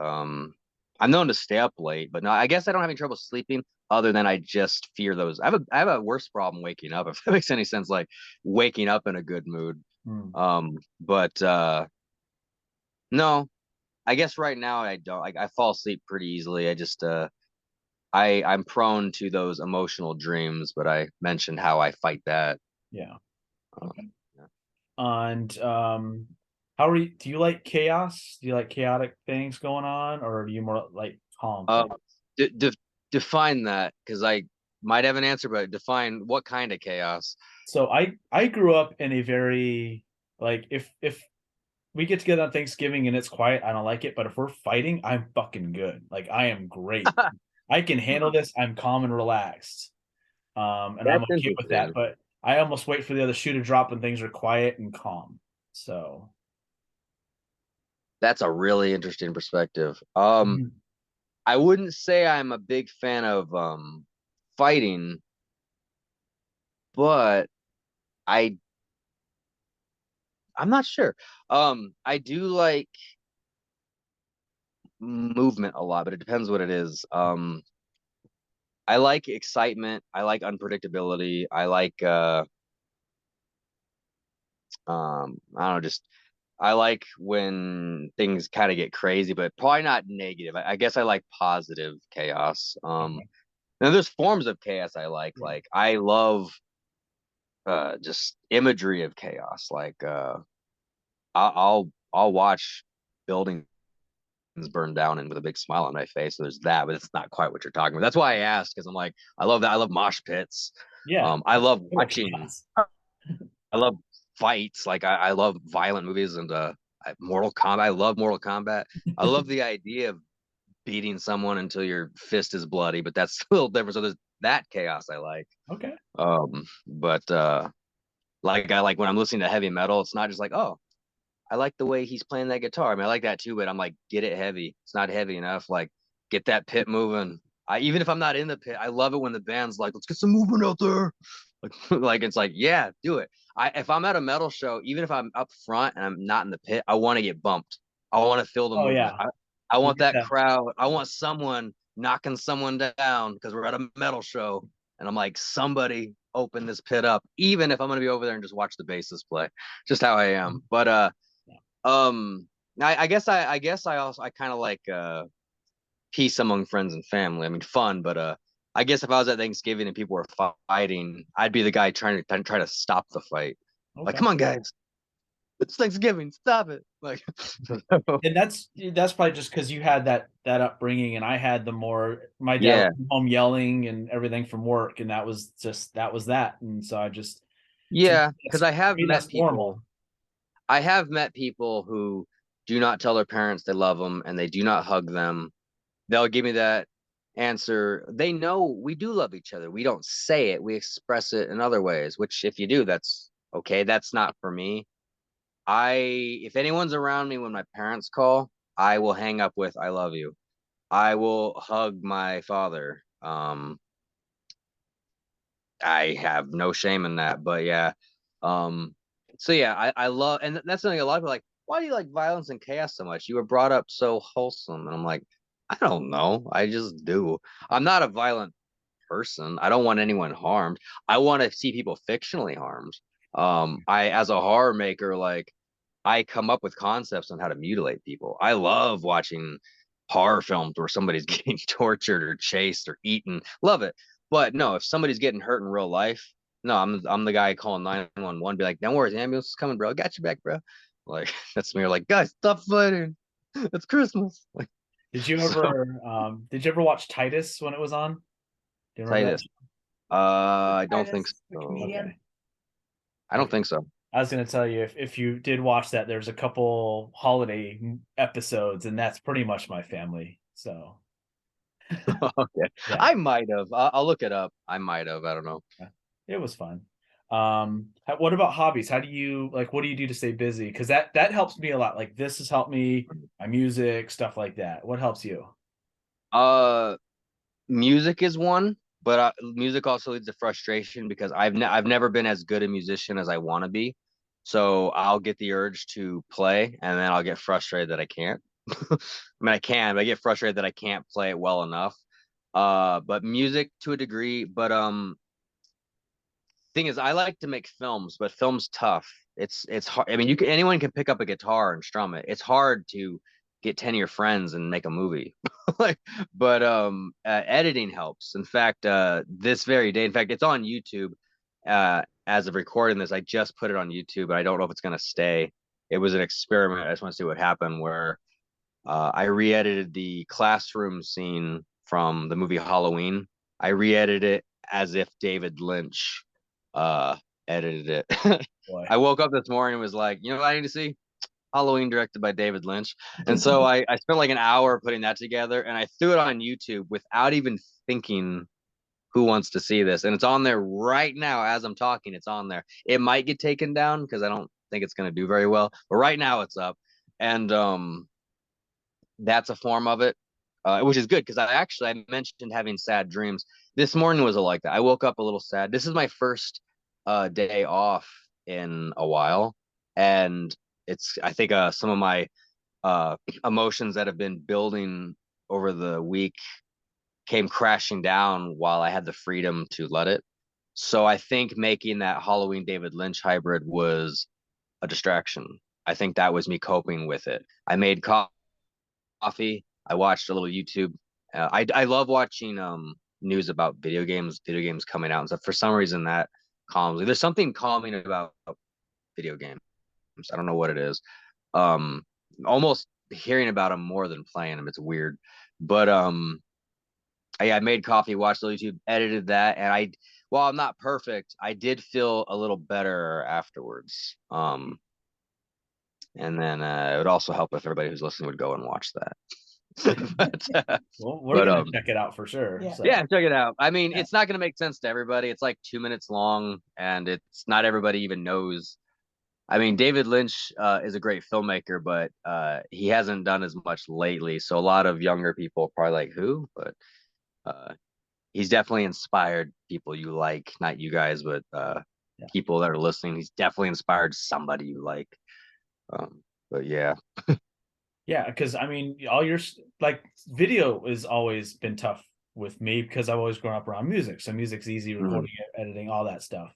Um, I'm known to stay up late, but no, I guess I don't have any trouble sleeping other than I just fear those. I have a worse problem waking up, if that makes any sense, like waking up in a good mood. Hmm. But no, I guess right now I don't. Like I fall asleep pretty easily. I just I'm prone to those emotional dreams, but I mentioned how I fight that. Yeah. Okay. Yeah. And how are you? Do you like chaos? Do you like chaotic things going on, or are you more like calm Uh, things? de de define that because I might have an answer, but define what kind of chaos. So I grew up in a very like if we get together on Thanksgiving and it's quiet, I don't like it. But if we're fighting, I'm fucking good. Like I am great. I can handle this. I'm calm and relaxed. And I'm That's okay with that. interesting. But I almost wait for the other shoe to drop when things are quiet and calm. So That's a really interesting perspective. Mhm. I wouldn't say I'm a big fan of fighting, but I I'm not sure. I do like movement a lot, but it depends what it is. I like excitement. I like unpredictability. I like I don't know, just I like when things kind of get crazy, but probably not negative. I guess I like positive chaos. Okay. Now there's forms of chaos I like. Yeah. Like I love just imagery of chaos. Like I'll watch buildings burn down and with a big smile on my face. So there's that, but it's not quite what you're talking about. That's why I asked because I'm like, I love that. I love mosh pits. Yeah. I That's love total watching. chaos. I love fights. Like I love violent movies and Mortal Kombat. I love Mortal Kombat. I love the idea of beating someone until your fist is bloody, but that's a little different. So there's that chaos I like. Okay. But like I like when I'm listening to heavy metal, it's not just like, oh, I like the way he's playing that guitar. I mean, I like that too, but I'm like, get it heavy. It's not heavy enough. Like, get that pit moving. I even if I'm not in the pit, I love it when the band's like, let's get some movement out there. Like, like it's like, yeah, do it. If I'm at a metal show, even if I'm up front and I'm not in the pit, I want to get bumped. I want to feel the Oh movement. yeah. I You want get that that. crowd. I want someone knocking someone down because we're at a metal show. And I'm like, somebody open this pit up, even if I'm gonna be over there and just watch the bassist play. Just how I am. But Yeah. um, I guess I also I kind of like peace among friends and family. I mean, fun, but I guess if I was at Thanksgiving and people were fighting, I'd be the guy trying to stop the fight. Like, Okay. come on, guys, it's Thanksgiving, stop it. Like, And that's probably just because you had that upbringing, and I had the more my dad yeah, would come home yelling and everything from work, and that was that, and so I just yeah, because to me, that's normal. I have met people who do not tell their parents they love them and they do not hug them. They'll give me that answer. They know we do love each other. We don't say it, we express it in other ways, which if you do, that's okay. That's not for me. If anyone's around me when my parents call, I will hang up with I love you. I will hug my father. I have no shame in that, but yeah. So yeah, I love, and that's something a lot of people are like, why do you like violence and chaos so much? You were brought up so wholesome. And I'm like, I don't know. I just do. I'm not a violent person. I don't want anyone harmed. I want to see people fictionally harmed. I, as a horror maker, like, I come up with concepts on how to mutilate people. I love watching horror films where somebody's getting tortured or chased or eaten. Love it. But no, if somebody's getting hurt in real life, no, I'm the guy calling 911, be like, don't worry, the ambulance is coming, bro. I got you back, bro. Like, that's me. Like, guys, stop fighting. It's Christmas. Like, Did you so, ever watch Titus when it was on? Do you remember Titus. I don't think Titus, the so. comedian. Okay. I don't think so. I was going to tell you, if you did watch that, there's a couple holiday episodes, and that's pretty much my family. So Okay. yeah, I might have. I'll look it up. I might have. I don't know. it was fun. What about hobbies? How do you like? What do you do to stay busy? Because that helps me a lot. Like this has helped me, my music, stuff like that. What helps you? Uh, Music is one, but music also leads to frustration because I've never been as good a musician as I want to be. So I'll get the urge to play, and then I'll get frustrated that I can't. I mean, I can, but I get frustrated that I can't play it well enough. But music to a degree. But thing is, I like to make films, but film's tough. It's hard. I mean, anyone can pick up a guitar and strum it. It's hard to get 10 of your friends and make a movie. Like, but editing helps. In fact, this very day, in fact, it's on YouTube. As of recording this, I just put it on YouTube, but I don't know if it's gonna stay. It was an experiment. I just want to see what happened. Where I re-edited the classroom scene from the movie Halloween. I re-edited it as if David Lynch edited it. Boy. I woke up this morning and was like, you know what I need to see? Halloween directed by David Lynch. And so I spent like an hour putting that together, and I threw it on YouTube without even thinking who wants to see this. And it's on there right now as I'm talking. It's on there. It might get taken down because I don't think it's going to do very well. But right now it's up. And that's a form of it, which is good because I mentioned having sad dreams. This morning was like that. I woke up a little sad. This is my first day off in a while, and I think some of my emotions that have been building over the week came crashing down while I had the freedom to let it. So I think making that Halloween David Lynch hybrid was a distraction. I think that was me coping with it. I made coffee. I watched a little YouTube. I love watching news about video games coming out and stuff. For some reason, that calms me. There's something calming about video games. I don't know what it is. Almost hearing about them more than playing them. It's weird. But I made coffee, watched the YouTube, edited that, and while I'm not perfect, I did feel a little better afterwards. And then it would also help if everybody who's listening would go and watch that. Well, we're gonna check it out for sure. Yeah. So. Yeah, check it out. I mean, Yeah. it's not going to make sense to everybody. It's like 2 minutes long, and it's not everybody even knows. I mean, David Lynch is a great filmmaker, but he hasn't done as much lately. So a lot of younger people are probably like, who? But he's definitely inspired people you like, not you guys, but people that are listening. He's definitely inspired somebody you like. But yeah. Yeah, because I mean, all your like video has always been tough with me because I've always grown up around music. So music's easy, recording it, editing, all that stuff.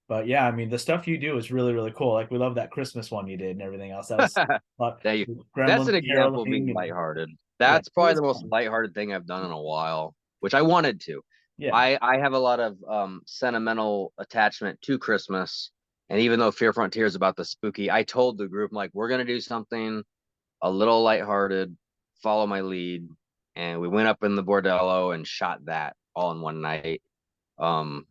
But yeah, I mean, the stuff you do is really, really cool. Like we love that Christmas one you did and everything else. That was That's an example of being lighthearted. That's it probably was the most fun. lighthearted thing I've done in a while, which I wanted to. Yeah. I have a lot of sentimental attachment to Christmas. And even though Fear Frontier is about the spooky, I told the group, I'm like, we're gonna do something a little lighthearted, follow my lead. And we went up in the bordello and shot that all in one night. And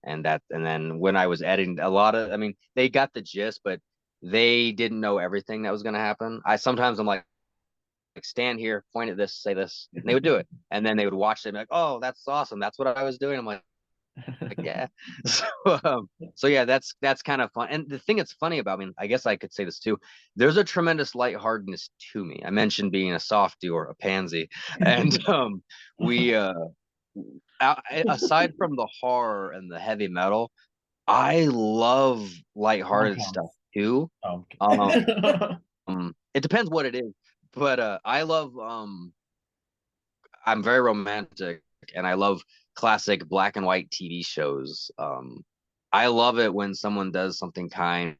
then when I was editing a lot of, I mean, they got the gist, but they didn't know everything that was gonna happen. I'm like, stand here, point at this, say this, and they would do it. And then they would watch it and be like, oh, that's awesome. That's what I was doing. I'm like yeah. So yeah, that's kind of fun. And the thing that's funny about me, I guess I could say this too, there's a tremendous lightheartedness to me. I mentioned being a softie or a pansy. And we aside from the horror and the heavy metal, I love lighthearted Rom-coms. stuff too. Oh, It depends what it is, but I love I'm very romantic and I love classic black and white TV shows. I love it when someone does something kind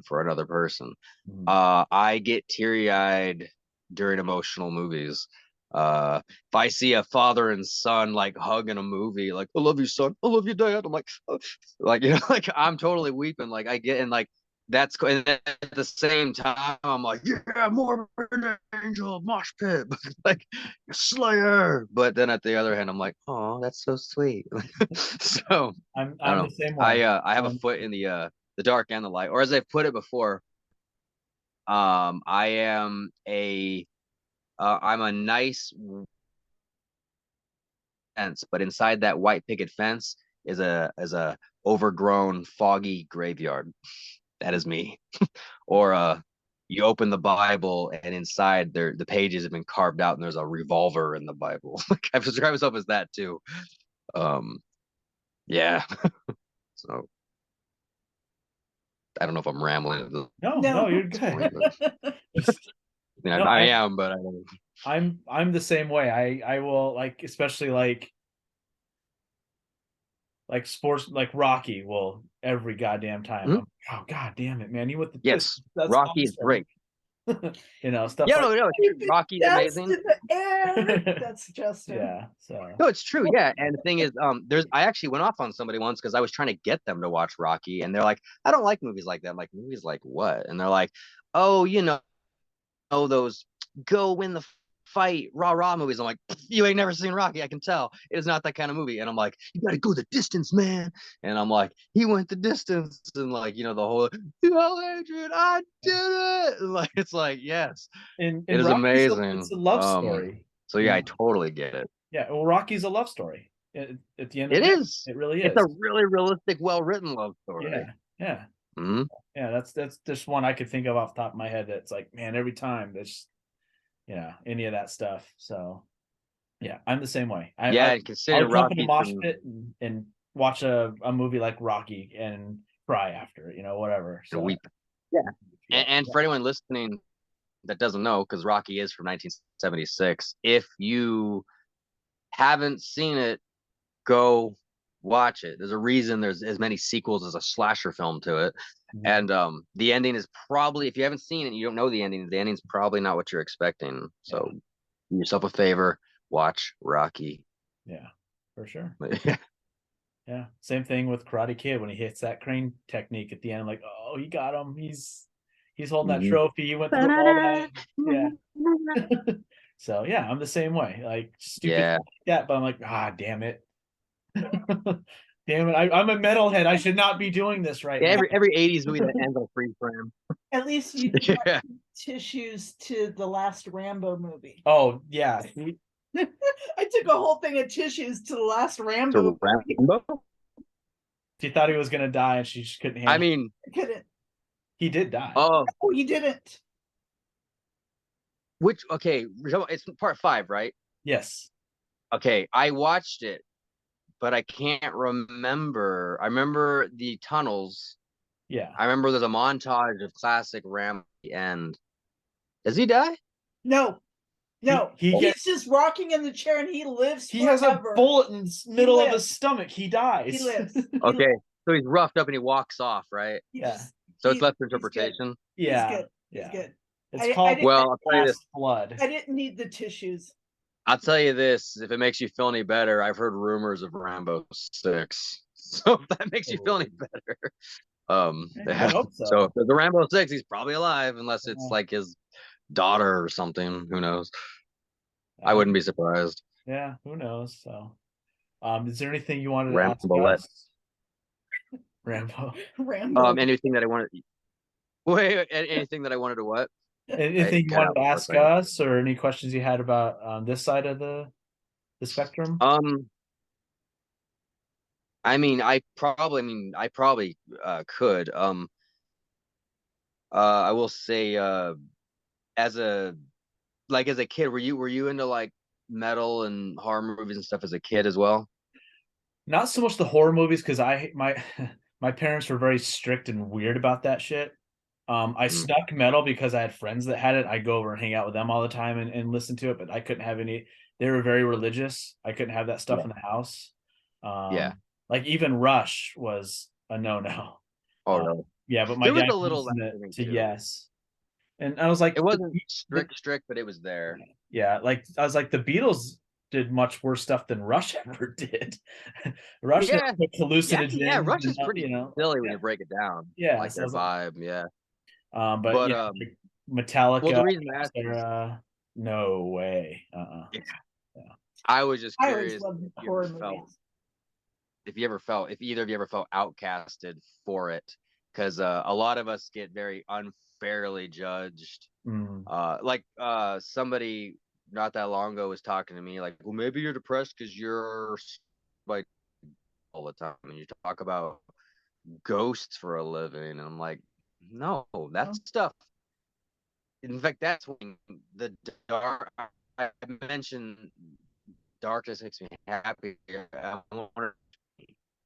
for another person. Mhm. I get teary-eyed during emotional movies. If I see a father and son like hug in a movie, like I love you, son, I love you, dad. I'm like, oh. Like like I'm totally weeping. Like I get and like that's cool. And at the same time, I'm like, yeah, more angel mosh pit, like Slayer. But then at the other hand, I'm like, oh, that's so sweet. So I'm I don't know. the same way. I have a foot in the dark and the light, or as I've put it before, I am I'm a nice fence, but inside that white picket fence is a overgrown, foggy graveyard. That is me. Or you open the Bible and inside there the pages have been carved out and there's a revolver in the Bible. Like I've described myself as that too. Yeah. So I don't know if I'm rambling. No, you're good. Yeah, No, I am, but I don't. I'm the same way. I will like, especially like sports, like Rocky will every goddamn time. Mhm. Oh god damn it, man! You with the Yes, that's Rocky is awesome. great. Stuff Yeah, like no, it's true. Rocky's That's amazing. to the air. That's Justin. yeah. So No, it's true. Yeah, and the thing is, I actually went off on somebody once because I was trying to get them to watch Rocky, and they're like, I don't like movies like that. I'm like, movies like what? And they're like, oh, those go win the fight rah rah movies. I'm like, you ain't never seen Rocky. I can tell it is not that kind of movie. And I'm like, you got to go the distance, man. And I'm like, he went the distance, and like the whole, Adrian, I did it. Like it's like yes, in it is Rocky's amazing. it's a love story. So yeah, I totally get it. Yeah, well, Rocky's a love story. At the end of It the day, is. it really is. It's a really realistic, well written love story. Yeah. Mhm. Yeah, that's just one I could think of off the top of my head. That's like, man, every time there's, any of that stuff. So, yeah, I'm the same way. And consider I'll jump in a Rocky. mosh pit and watch a movie like Rocky and cry after it, whatever. To So, weep. Yeah. And for anyone listening that doesn't know, because Rocky is from 1976, if you haven't seen it, go watch it. There's a reason there's as many sequels as a slasher film to it. Mhm. And the ending is probably, if you haven't seen it, you don't know the ending's probably not what you're expecting. So do yourself a favor, watch Rocky. Yeah, for sure. Yeah. Yeah, same thing with Karate Kid when he hits that crane technique at the end. I'm like, oh, he got him. He's holding that Mhm. trophy. He went through all that. Yeah. So yeah, I'm the same way. Like stupid Yeah. like that, but I'm like, damn it. Damn it. I'm a metalhead. I should not be doing this right now. Every 80s movie that ends on a free frame. At least you Yeah. tissues to the last Rambo movie. Oh yeah. I took a whole thing of tissues to the last Rambo. To Rambo? She thought he was gonna die and she just couldn't handle I mean, I couldn't. he did die. Oh, he didn't. it's part 5, right? Yes. Okay, I watched it, but I can't remember. I remember the tunnels. Yeah. I remember there's a montage of classic Rambo at the end. Does he die? No. He's He's just rocking in the chair and he lives He has a forever. bullet in the middle of lives. his stomach. He dies. He lives. Okay, so he's roughed up and he walks off, right? He Yeah. just- So it's he- left to he's good. interpretation. Yeah. He's good. Yeah. He's good. It's I called didn't- Well, I'll tell you this. Last Flood. I didn't need the tissues. I'll tell you this. If it makes you feel any better, I've heard rumors of Rambo 6. So if that makes you feel any better. I hope so. So if there's a Rambo 6, he's probably alive, unless it's Yeah. like his daughter or something. Who knows? I wouldn't be surprised. Yeah, who knows? So, is there anything you wanted to Rambo ask us? Rambo. Rambo. Anything that I wanted. Wait, anything that I wanted to what? Anything you cut wanted out to for a ask second. us, or any questions you had about this side of the spectrum? I mean, I probably could. I will say, as a kid, were you into like metal and horror movies and stuff as a kid as well? Not so much the horror movies, because my my parents were very strict and weird about that shit. I snuck metal because I had friends that had it. I'd go over and hang out with them all the time and listen to it, but I couldn't have any. They were very religious. I couldn't have that stuff in the house. Yeah. Like even Rush was a no. Oh no, Yeah, but my there was dad a little listened laughing, to too. Yes, and I was like, It wasn't strict, but it was there. yeah, like I was like, the Beatles did much worse stuff than Rush ever did. Rush Yeah. had hallucinogens. Yeah, Rush is and, pretty you know, silly when yeah. you break it down. Yeah, like so I their was like- vibe. Yeah. But But, yeah, like Metallica. well, the reason I asked is- no way. I was just I curious always loved if you horror ever felt movies. if either of you ever felt outcasted for it, because a lot of us get very unfairly judged. Like somebody not that long ago was talking to me like, well, maybe you're depressed because you're like all the time and you talk about ghosts for a living, and I'm like, no, that's stuff. In fact, that's when the dark. I mentioned darkness makes me happy.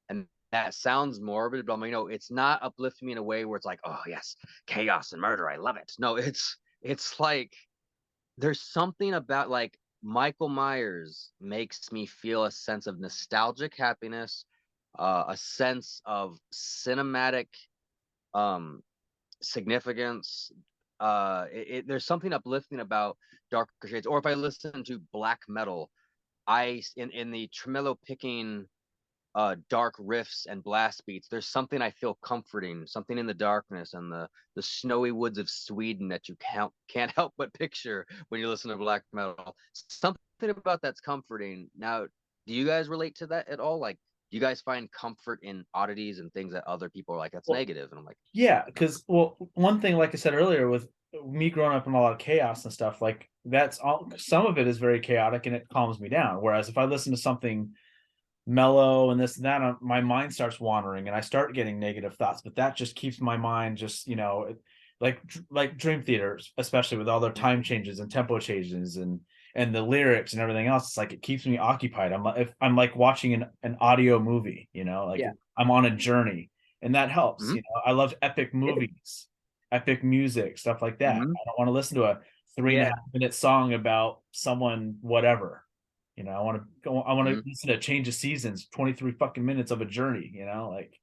And that sounds morbid, but I'm like, no, it's not uplifting me in a way where it's like, oh yes, chaos and murder, I love it. No, it's like there's something about like Michael Myers makes me feel a sense of nostalgic happiness, a sense of cinematic significance. There's something uplifting about darker shades. Or if I listen to black metal, in the tremolo picking dark riffs and blast beats, there's something I feel comforting, something in the darkness and the snowy woods of Sweden that you can't help but picture when you listen to black metal. Something about that's comforting. Now, do you guys relate to that at all? Like, do you guys find comfort in oddities and things that other people are like, that's negative? And I'm like, yeah, because one thing, like I said earlier, with me growing up in a lot of chaos and stuff, like that's all. Some of it is very chaotic and it calms me down. Whereas if I listen to something mellow and this and that, my mind starts wandering and I start getting negative thoughts. But that just keeps my mind just, like Dream Theater, especially with all their time changes and tempo changes and the lyrics and everything else. It's like it keeps me occupied. I'm like watching an audio movie, I'm on a journey, and that helps. Mhm. I love epic movies, epic music, stuff like that. Mhm. I don't want to listen to a 3.5-minute song about someone, whatever. I want to listen to Change of Seasons, 23 fucking minutes of a journey, like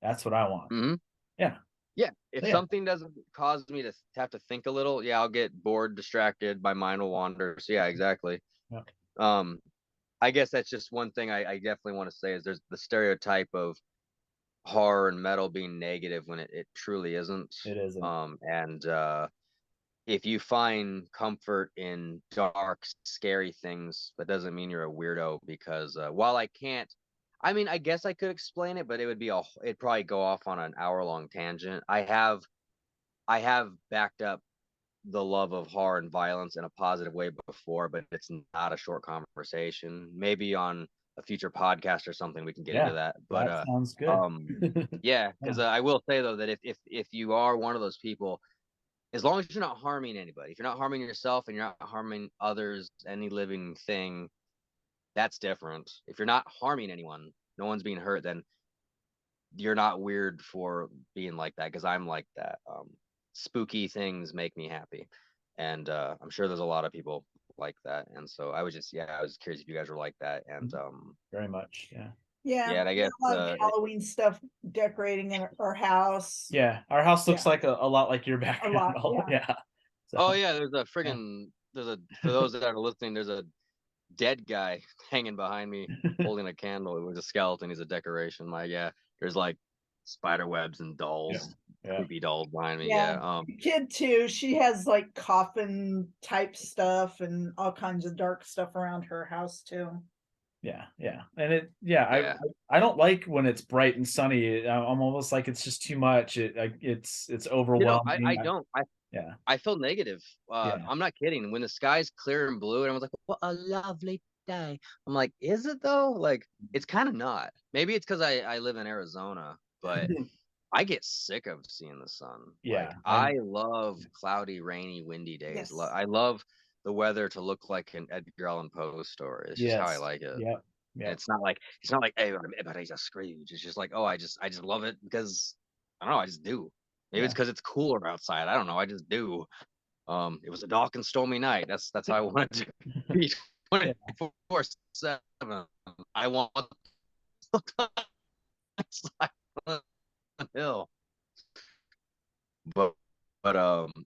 that's what I want. Mm-hmm. Yeah. Yeah. If something doesn't cause me to have to think a little, I'll get bored, distracted, my mind will wander. So yeah, exactly. Yeah. I guess that's just one thing I definitely want to say is there's the stereotype of horror and metal being negative when it truly isn't. It isn't. And if you find comfort in dark, scary things, that doesn't mean you're a weirdo, because while I guess I could explain it, but it'd probably go off on an hour-long tangent. I have backed up the love of horror and violence in a positive way before, but it's not a short conversation. Maybe on a future podcast or something we can get into that. But that sounds good. yeah, because I will say though that if you are one of those people, as long as you're not harming anybody, if you're not harming yourself and you're not harming others, any living thing, that's different. If you're not harming anyone, no one's being hurt, then you're not weird for being like that, because I'm like that. Spooky things make me happy. And I'm sure there's a lot of people like that. And so I was curious if you guys were like that. And very much. Yeah. Yeah. and I guess a lot of Halloween stuff decorating in our house. Yeah, our house looks like a lot like your background. lot, Yeah. Oh yeah, there's a friggin' for those that are listening, there's a dead guy hanging behind me holding a candle. It was a skeleton. He's a decoration. Like, yeah, there's like spider webs and dolls, Yeah. creepy dolls behind me. Yeah. Yeah. The kid too, she has like coffin type stuff and all kinds of dark stuff around her house too. Yeah, and I Yeah. I don't like when it's bright and sunny. I'm almost like it's just too much. It's You know, overwhelming. I don't. Yeah, I feel negative. Yeah. I'm not kidding. When the sky's clear and blue, and I was like, "What a lovely day." I'm like, "Is it though?" Like, it's kind of not. Maybe it's because I live in Arizona, but I get sick of seeing the sun. Yeah, Like, I love cloudy, rainy, windy days. Yes. I love the weather to look like an Edgar Allan Poe story. It's just how I yes, like it. Yep, And yep. it's not like, hey, but he's a Scrooge. It's just like, oh, I just love it because I don't know, I just do. Maybe it's Yeah. because it's cooler outside. I don't know. I just do. It was a dark and stormy night. That's how I want it to be 24/7. I want Silent Hill. But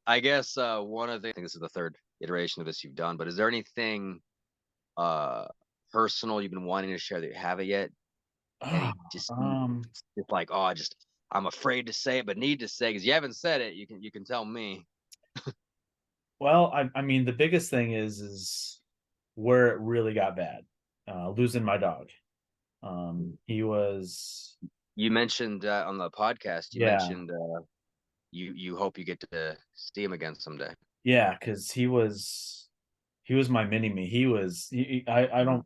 I guess one of the things, this is the third iteration of this you've done, but is there anything personal you've been wanting to share that you haven't yet? Any just like, oh, I'm afraid to say it, but need to say, because you haven't said it. You can tell me. Well, I mean, the biggest thing is where it really got bad. Losing my dog. He was. You mentioned on the podcast. You Yeah. mentioned you hope you get to see him again someday. Yeah, because he was my mini me. I don't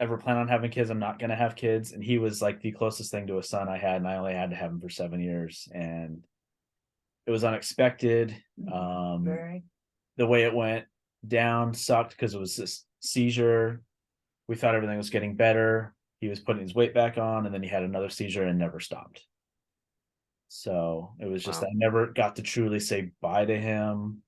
ever plan on having kids. I'm not gonna have kids, and he was like the closest thing to a son I had, and I only had to have him for 7 years, and it was unexpected. Very. The way it went down sucked because it was this seizure. We thought everything was getting better. He was putting his weight back on, and then he had another seizure and never stopped. So it was just, Wow. I never got to truly say bye to him.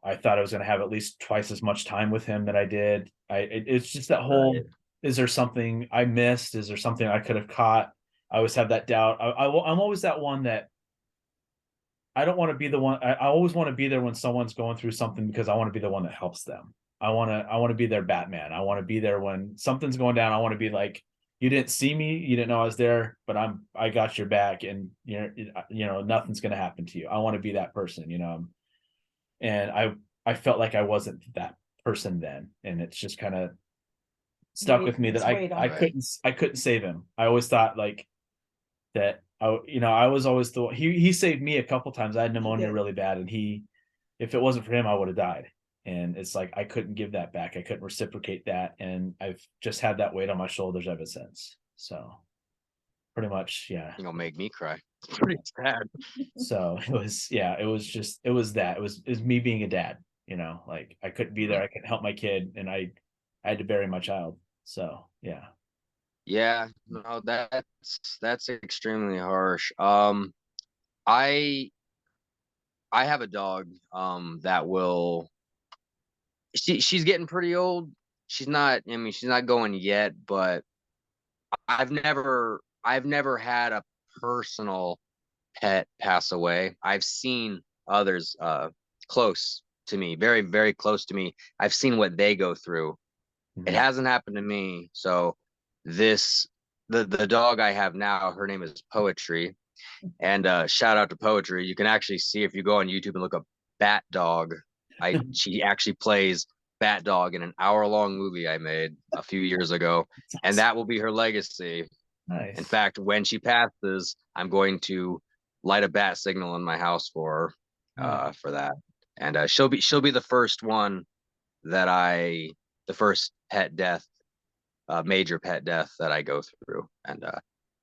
I thought I was going to have at least twice as much time with him that I did. It's just that whole, Right. is there something I missed? Is there something I could have caught? I always have that doubt. I'm always that one that I don't want to be the one. I always want to be there when someone's going through something because I want to be the one that helps them. I want to be their Batman. I want to be there when something's going down. I want to be like, you didn't see me, you didn't know I was there, but I got your back, and nothing's going to happen to you. I want to be that person, and I felt like I wasn't that person then, and it's just kind of stuck with me that I couldn't save him. I always thought like that. I was always the one. He saved me a couple times. I had pneumonia really bad, and if it wasn't for him, I would have died. And it's like I couldn't give that back. I couldn't reciprocate that, and I've just had that weight on my shoulders ever since. So pretty much, yeah. You're gonna make me cry. It's pretty sad. So it was that. It was me being a dad, like I couldn't be there. I couldn't help my kid, and I had to bury my child. So yeah. Yeah, no, that's extremely harsh. I have a dog that will she's getting pretty old. She's not, I mean, she's not going yet, but I've never had a personal pet pass away. I've seen others close to me, very, very close to me. I've seen what they go through. It hasn't happened to me. So the dog I have now, her name is Poetry. And shout out to Poetry. You can actually see, if you go on YouTube and look up Bat Dog, she actually plays Bat Dog in an hour-long movie I made a few years ago, and that will be her legacy. Nice. In fact, when she passes, I'm going to light a bat signal in my house for her, for that, and she'll be the first one that the first pet death, major pet death that I go through, and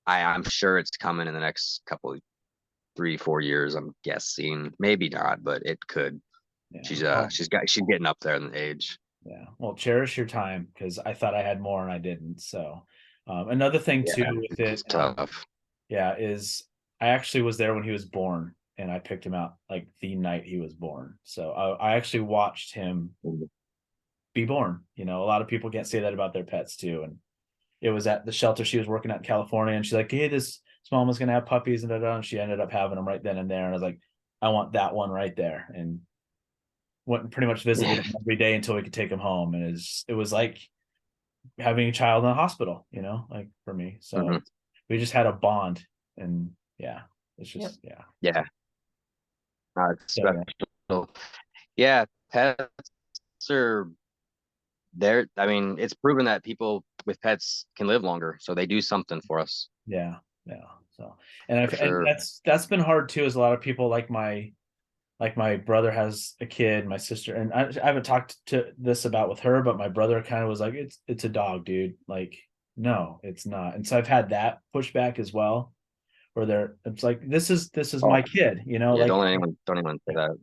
I'm sure it's coming in the next couple, 3-4 years. I'm guessing, maybe not, but it could. Yeah. She's getting up there in the age. Yeah. Well, cherish your time, because I thought I had more and I didn't. So another thing too with It's it, tough. is I actually was there when he was born, and I picked him out like the night he was born. So I actually watched him be born. A lot of people can't say that about their pets too. And it was at the shelter she was working at in California, and she's like, hey, this mom was gonna have puppies, and she ended up having them right then and there. And I was like, I want that one right there. And went and pretty much visited him every day until we could take him home. And it was like having a child in a hospital, like for me. So Mhm. we just had a bond, and yeah, it's just, yeah. Yeah. It's So, yeah. special. Yeah, pets are there. I mean, it's proven that people with pets can live longer, so they do something for us Yeah. Yeah. So, and for and sure. that's been hard too, is a lot of people like my brother has a kid, my sister, and I haven't talked to this about with her, but my brother kind of was like, it's a dog, dude. Like, no, it's not. And so I've had that pushback as well, where it's like, this is Oh, my kid, yeah, like, don't anyone say that.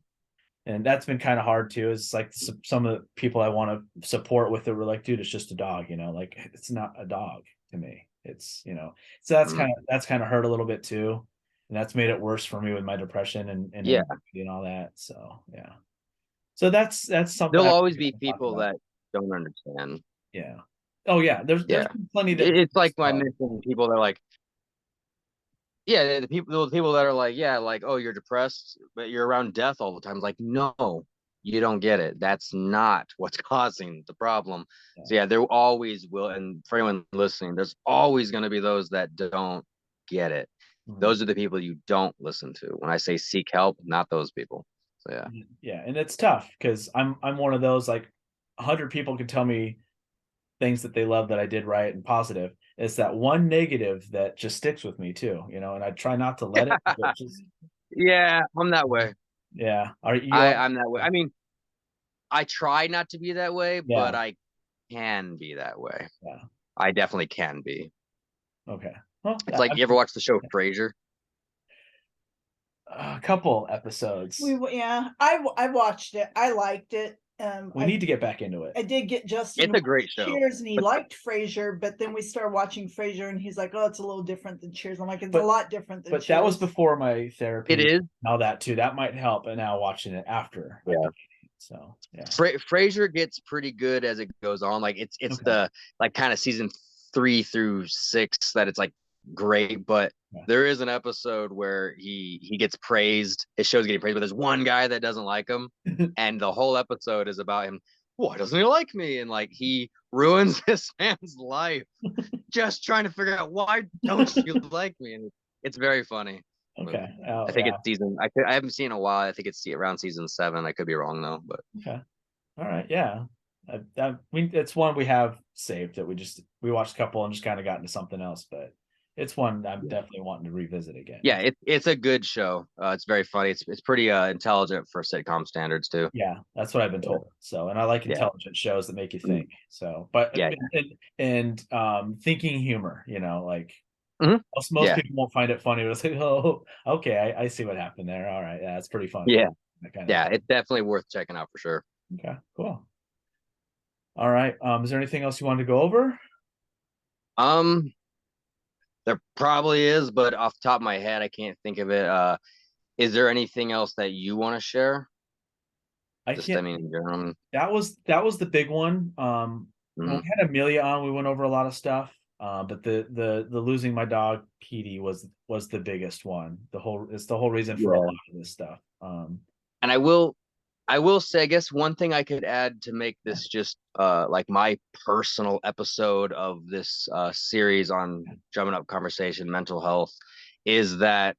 and that's been kind of hard too. Is like some of the people I want to support with it were like, dude, it's just a dog, like it's not a dog to me. It's, so Mhm. that's kind of hurt a little bit too. And that's made it worse for me with my depression and Yeah, anxiety and all that. So yeah. So that's something there'll I always be want to talk people about. that don't understand. Yeah. Oh yeah. There's Yeah, been plenty that it's like when I mentioned people that are like, yeah, the people that are like, yeah, like, oh, you're depressed, but you're around death all the time. It's like, no, you don't get it. That's not what's causing the problem. So yeah, there always will, and for anyone listening, there's always going to be those that don't get it. Mhm. Those are the people you don't listen to. When I say seek help, not those people. So yeah. Yeah, and it's tough because I'm one of those, like, 100 people can tell me things that they love that I did right and positive. It's that one negative that just sticks with me too, and I try not to let it, but just, Yeah, I'm that way. yeah. Are you? I'm that way. I mean, I try not to be that way, Yeah, but I can be that way. yeah. I definitely can be. Okay. Well, It's like, you ever watch the show Frasier? a couple episodes. Yeah, I watched it. I liked it. We need to get back into I it. did get Justin It's a great show. Cheers, and he But liked Frasier, but then we started watching Frasier, and he's like, "Oh, it's a little different than Cheers." I'm like, "It's But- a lot different than But Cheers." that was before my therapy. it is. Now that too, that might help. And now watching it after. Yeah. So yeah. Frasier gets pretty good as it goes on. Like it's Okay. the like kind of season 3 through 6 that it's like great, but Yeah. there is an episode where he gets praised. His show's getting praised, but there's one guy that doesn't like him, and the whole episode is about him. Why doesn't he like me? And like he ruins this man's life just trying to figure out why don't you like me? And it's very funny. Okay. I think it's season. I haven't seen it in a while. I think it's around season 7. I could be wrong though, but Okay. All right. Yeah. It's one we have saved that we watched a couple and just kind of got into something else, but it's one I'm definitely wanting to revisit again. yeah, it's a good show. It's very funny. It's pretty intelligent for sitcom standards too. Yeah, that's what I've been told. So, and I like Yeah. intelligent shows that make you think. So, but Yeah. and thinking humor, like Mhm. most Yeah. people won't find it funny. But it's like, oh, okay, I see what happened there. All right, yeah, it's pretty funny. Yeah. That kind of Yeah, thing. it's definitely worth checking out for sure. Okay, cool. All right. Is there anything else you wanted to go over? There probably is, but off the top of my head, I can't think of it. Is there anything else that you want to share? I Just, can't. I mean, in general. That was the big one. When we had Amelia on, we went over a lot of stuff. But the losing my dog Petey was the biggest one. It's the whole reason for a lot of this stuff. And I will say, I guess one thing I could add to make this just like my personal episode of this series on Drumming Up Conversation, mental health, is that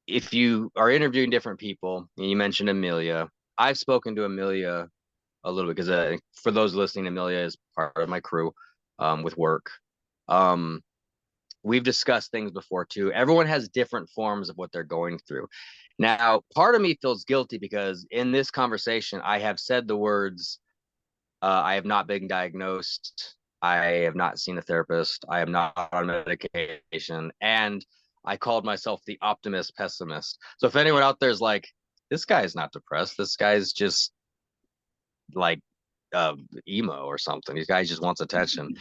if you are interviewing different people, and you mentioned Amelia, I've spoken to Amelia a little bit because for those listening, Amelia is part of my crew with work. We've discussed things before too. Everyone has different forms of what they're going through. Now, part of me feels guilty because in this conversation, I have said the words, I have not been diagnosed. I have not seen a therapist. I am not on medication. And I called myself the optimist pessimist. So if anyone out there is like, this guy is not depressed, this guy's just like emo or something. These guys just wants attention.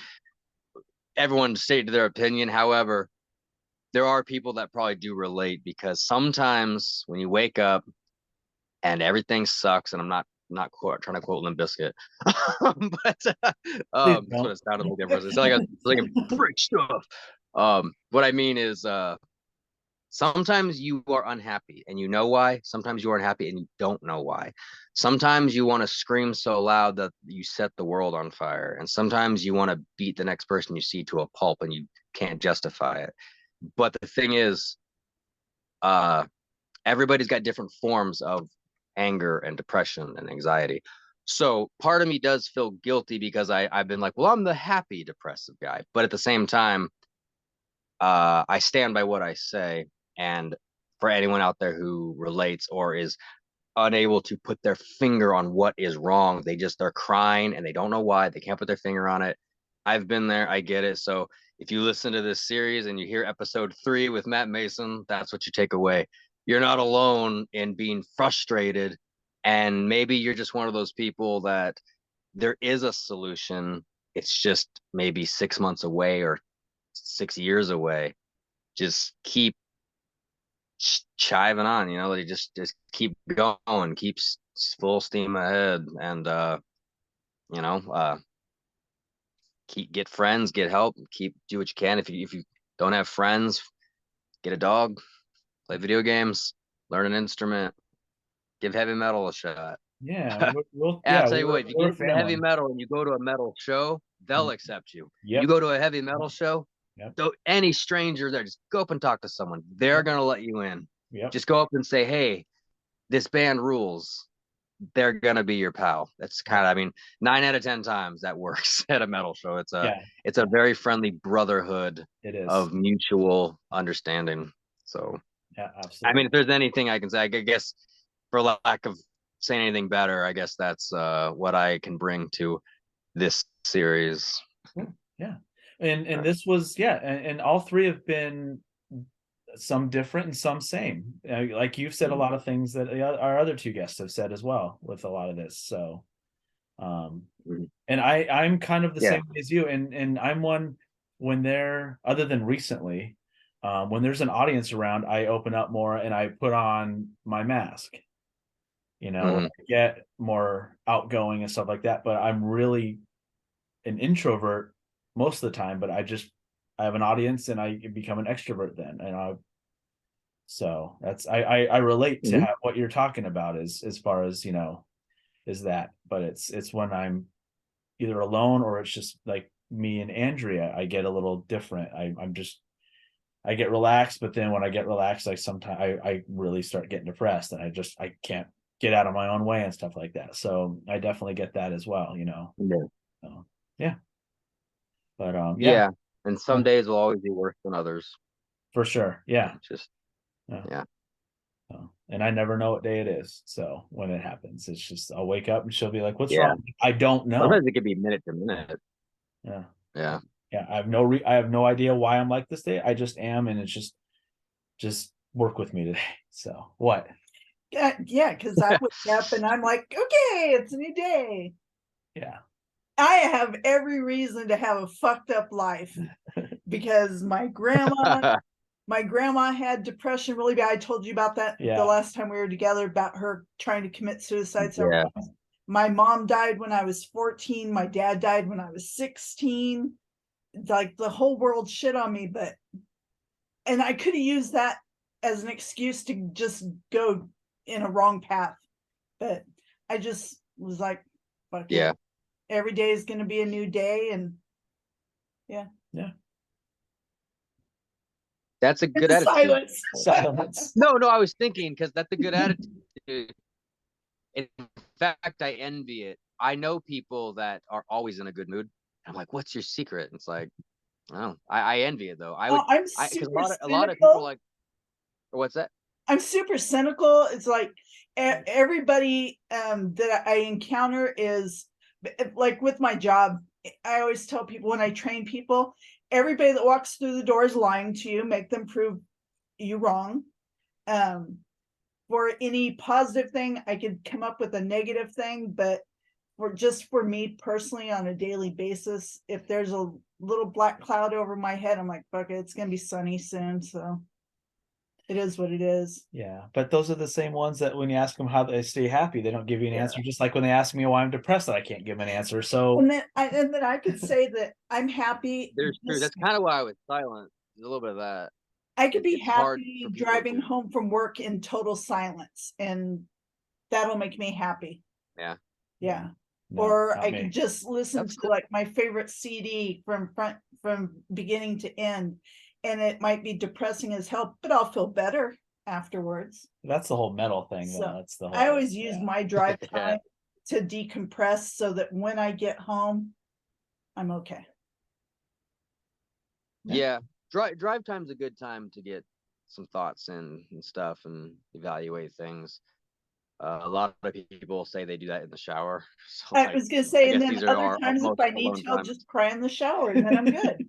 Everyone stated their opinion. However, there are people that probably do relate because sometimes when you wake up and everything sucks, and I'm not trying to quote Limp Bizkit, but that's what it sounded like. It's like a freak stuff. What I mean is Sometimes you are unhappy and you know why. Sometimes you are unhappy and you don't know why. Sometimes you want to scream so loud that you set the world on fire. And sometimes you want to beat the next person you see to a pulp and you can't justify it. But the thing is, everybody's got different forms of anger and depression and anxiety. So part of me does feel guilty because I've been like, well, I'm the happy depressive guy. But at the same time, I stand by what I say. And for anyone out there who relates or is unable to put their finger on what is wrong, they're crying and they don't know why. They can't put their finger on it. I've been there. I get it. So if you listen to this series and you hear episode 3 with Matt Mason, that's what you take away. You're not alone in being frustrated. And maybe you're just one of those people that there is a solution. It's just maybe 6 months away or 6 years away. Just keep chiving on, they just keep going, keeps full steam ahead, and get friends, get help, do what you can. If you don't have friends, get a dog, play video games, learn an instrument, give heavy metal a shot. Yeah, I'll tell you what, if you we're get into heavy metal and you go to a metal show, they'll accept you. You go to a heavy metal show, any stranger there, just go up and talk to someone. They're gonna let you in. Just go up and say, hey, this band rules. They're gonna be your pal. That's kind of, 9 out of 10 times that works at a metal show. It's a very friendly brotherhood. It is. Of mutual understanding. So yeah, absolutely. If there's anything I can say, I guess for lack of saying anything better, I guess that's what I can bring to this series. Yeah. And this was, and all 3 have been some different and some same. Like you've said a lot of things that our other 2 guests have said as well with a lot of this. So, and I'm kind of the same as you. And I'm one when other than recently, when there's an audience around, I open up more and I put on my mask. I get more outgoing and stuff like that. But I'm really an introvert most of the time, but I have an audience and I become an extrovert then. And so that's, I relate to what you're talking about as far as, is that, but it's when I'm either alone or it's just like me and Andrea, I get a little different. I get relaxed, but then when I get relaxed, sometimes I really start getting depressed and I can't get out of my own way and stuff like that. So I definitely get that as well, So, yeah. But and some days will always be worse than others, for sure. Just and I never know what day it is, so when it happens, it's just I'll wake up and she'll be like, what's wrong? I don't know. Sometimes it could be minute to minute. I have no idea why I'm like this day. I just am, and it's just work with me today. So what? Because I wake up and I'm like, okay, it's a new day. I have every reason to have a fucked up life because my grandma had depression really bad. I told you about that the last time we were together, about her trying to commit suicide several times. My mom died when I was 14. My dad died when I was 16. Like the whole world shit on me, and I could have used that as an excuse to just go in a wrong path. But I just was like, fuck it. Every day is going to be a new day. And that's a good attitude. Silence. No, I was thinking, because that's a good attitude. In fact, I envy it. I know people that are always in a good mood. I'm like, what's your secret? And it's like, oh, I envy it though. I'm a lot of people like, what's that? I'm super cynical. It's like everybody that I encounter is like, with my job, I always tell people when I train people, everybody that walks through the door is lying to you. Make them prove you wrong. For any positive thing, I could come up with a negative thing, but for me personally, on a daily basis, if there's a little black cloud over my head, I'm like, fuck it, it's gonna be sunny soon. So it is what it is. Yeah, but those are the same ones that when you ask them how they stay happy, they don't give you an answer. Just like when they ask me why I'm depressed, that I can't give them an answer. So and then I could say that I'm happy. There's true. That's kind of why I was silent. There's a little bit of that. I could be it's hard happy for people driving to- home from work in total silence, and that'll make me happy. Yeah. Yeah. No, Or not I me. could just listen That's to good. like my favorite CD from beginning to end, and it might be depressing as hell, but I'll feel better afterwards. That's the whole metal thing, though. So, That's the whole. I always use yeah. my drive Yeah. time to decompress so that when I get home, I'm okay. Yeah, drive time's a good time to get some thoughts in and stuff and evaluate things. A lot of people say they do that in the shower. So I like, was gonna I say, and guess then these are other our times if most I need alone to, I'll times. just cry in the shower and then I'm good.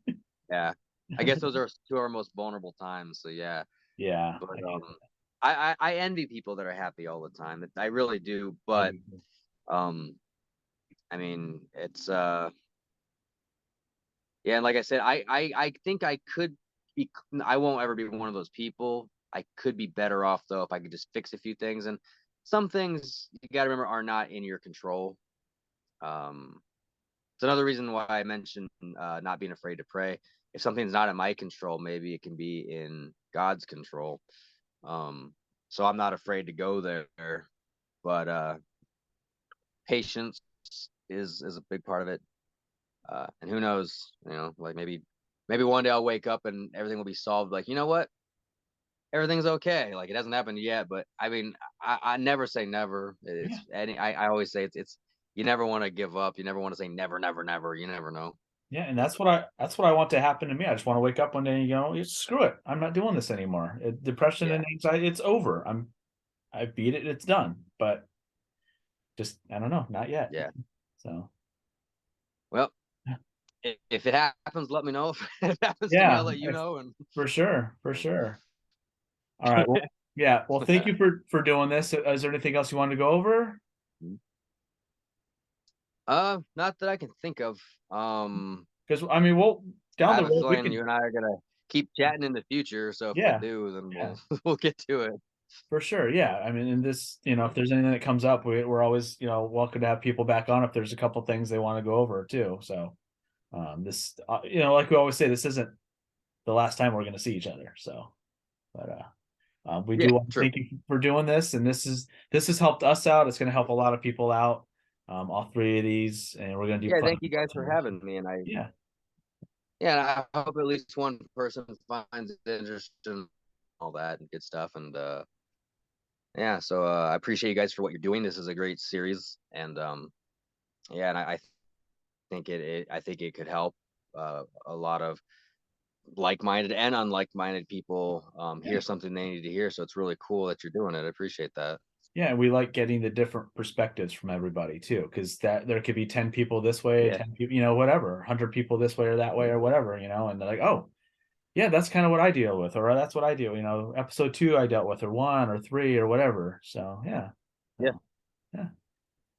Yeah, I guess those are two of our most vulnerable times. So yeah, Yeah. but I get I envy people that are happy all the time. I really do. that. But I mean, it's yeah, and like I said, I think I could be. I won't ever be one of those people. I could be better off though if I could just fix a few things, and some things you got to remember are not in your control. It's another reason why I mentioned not being afraid to pray. If something's not in my control, maybe it can be in God's control. So I'm not afraid to go there, but patience is a big part of it. And who knows, like maybe one day I'll wake up and everything will be solved. Like, you know what? Everything's okay. Like it hasn't happened yet, but I mean, I never say never. It's I always say it's you never want to give up. You never want to say never, never, never. You never know. Yeah, and that's what I want to happen to me. I just want to wake up one day and go, screw it. I'm not doing this anymore. Depression Yeah. and anxiety, it's over. I beat it, it's done. But just I don't know, not yet. Yeah. So Well, Yeah. if it happens, let me know. If it happens to me, Yeah, I'll let you know. And for sure. All right. Well, yeah. Well, thank you for doing this. Is there anything else you wanted to go over? not that I can think of. Because I mean, we'll I down have the a road we feeling you can and I are gonna keep chatting in the future. So if Yeah. we do, then Yeah. we'll get to it. for sure. Yeah. I mean, in this, if there's anything that comes up, we're always, welcome to have people back on if there's a couple things they want to go over too. So, this, like we always say, this isn't the last time we're going to see each other. So, but we Yeah, do want to true. thank you for doing this, and this has helped us out. It's going to help a lot of people out. All three of these, and we're going to do. Yeah, fun thank you guys for having me, and Yeah. yeah, I hope at least one person finds it interesting, all that and good stuff, and yeah, so I appreciate you guys for what you're doing. This is a great series, and yeah, and I think it could help a lot of like-minded and unlike-minded people hear something they need to hear. So it's really cool that you're doing it. I appreciate that. Yeah, we like getting the different perspectives from everybody too, because that there could be 10 people this way, Yeah. 10 people, whatever, 100 people this way or that way or whatever, and they're like, oh, yeah, that's kind of what I deal with, or that's what I do. Episode 2 I dealt with, or 1 or 3 or whatever. So yeah.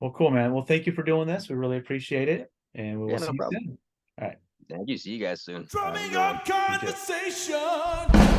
Well, cool, man. Well, thank you for doing this. We really appreciate it, and we will Yeah, see no you problem. soon. All right. Thank you. See you guys soon. Drumming Have a good one. up conversation.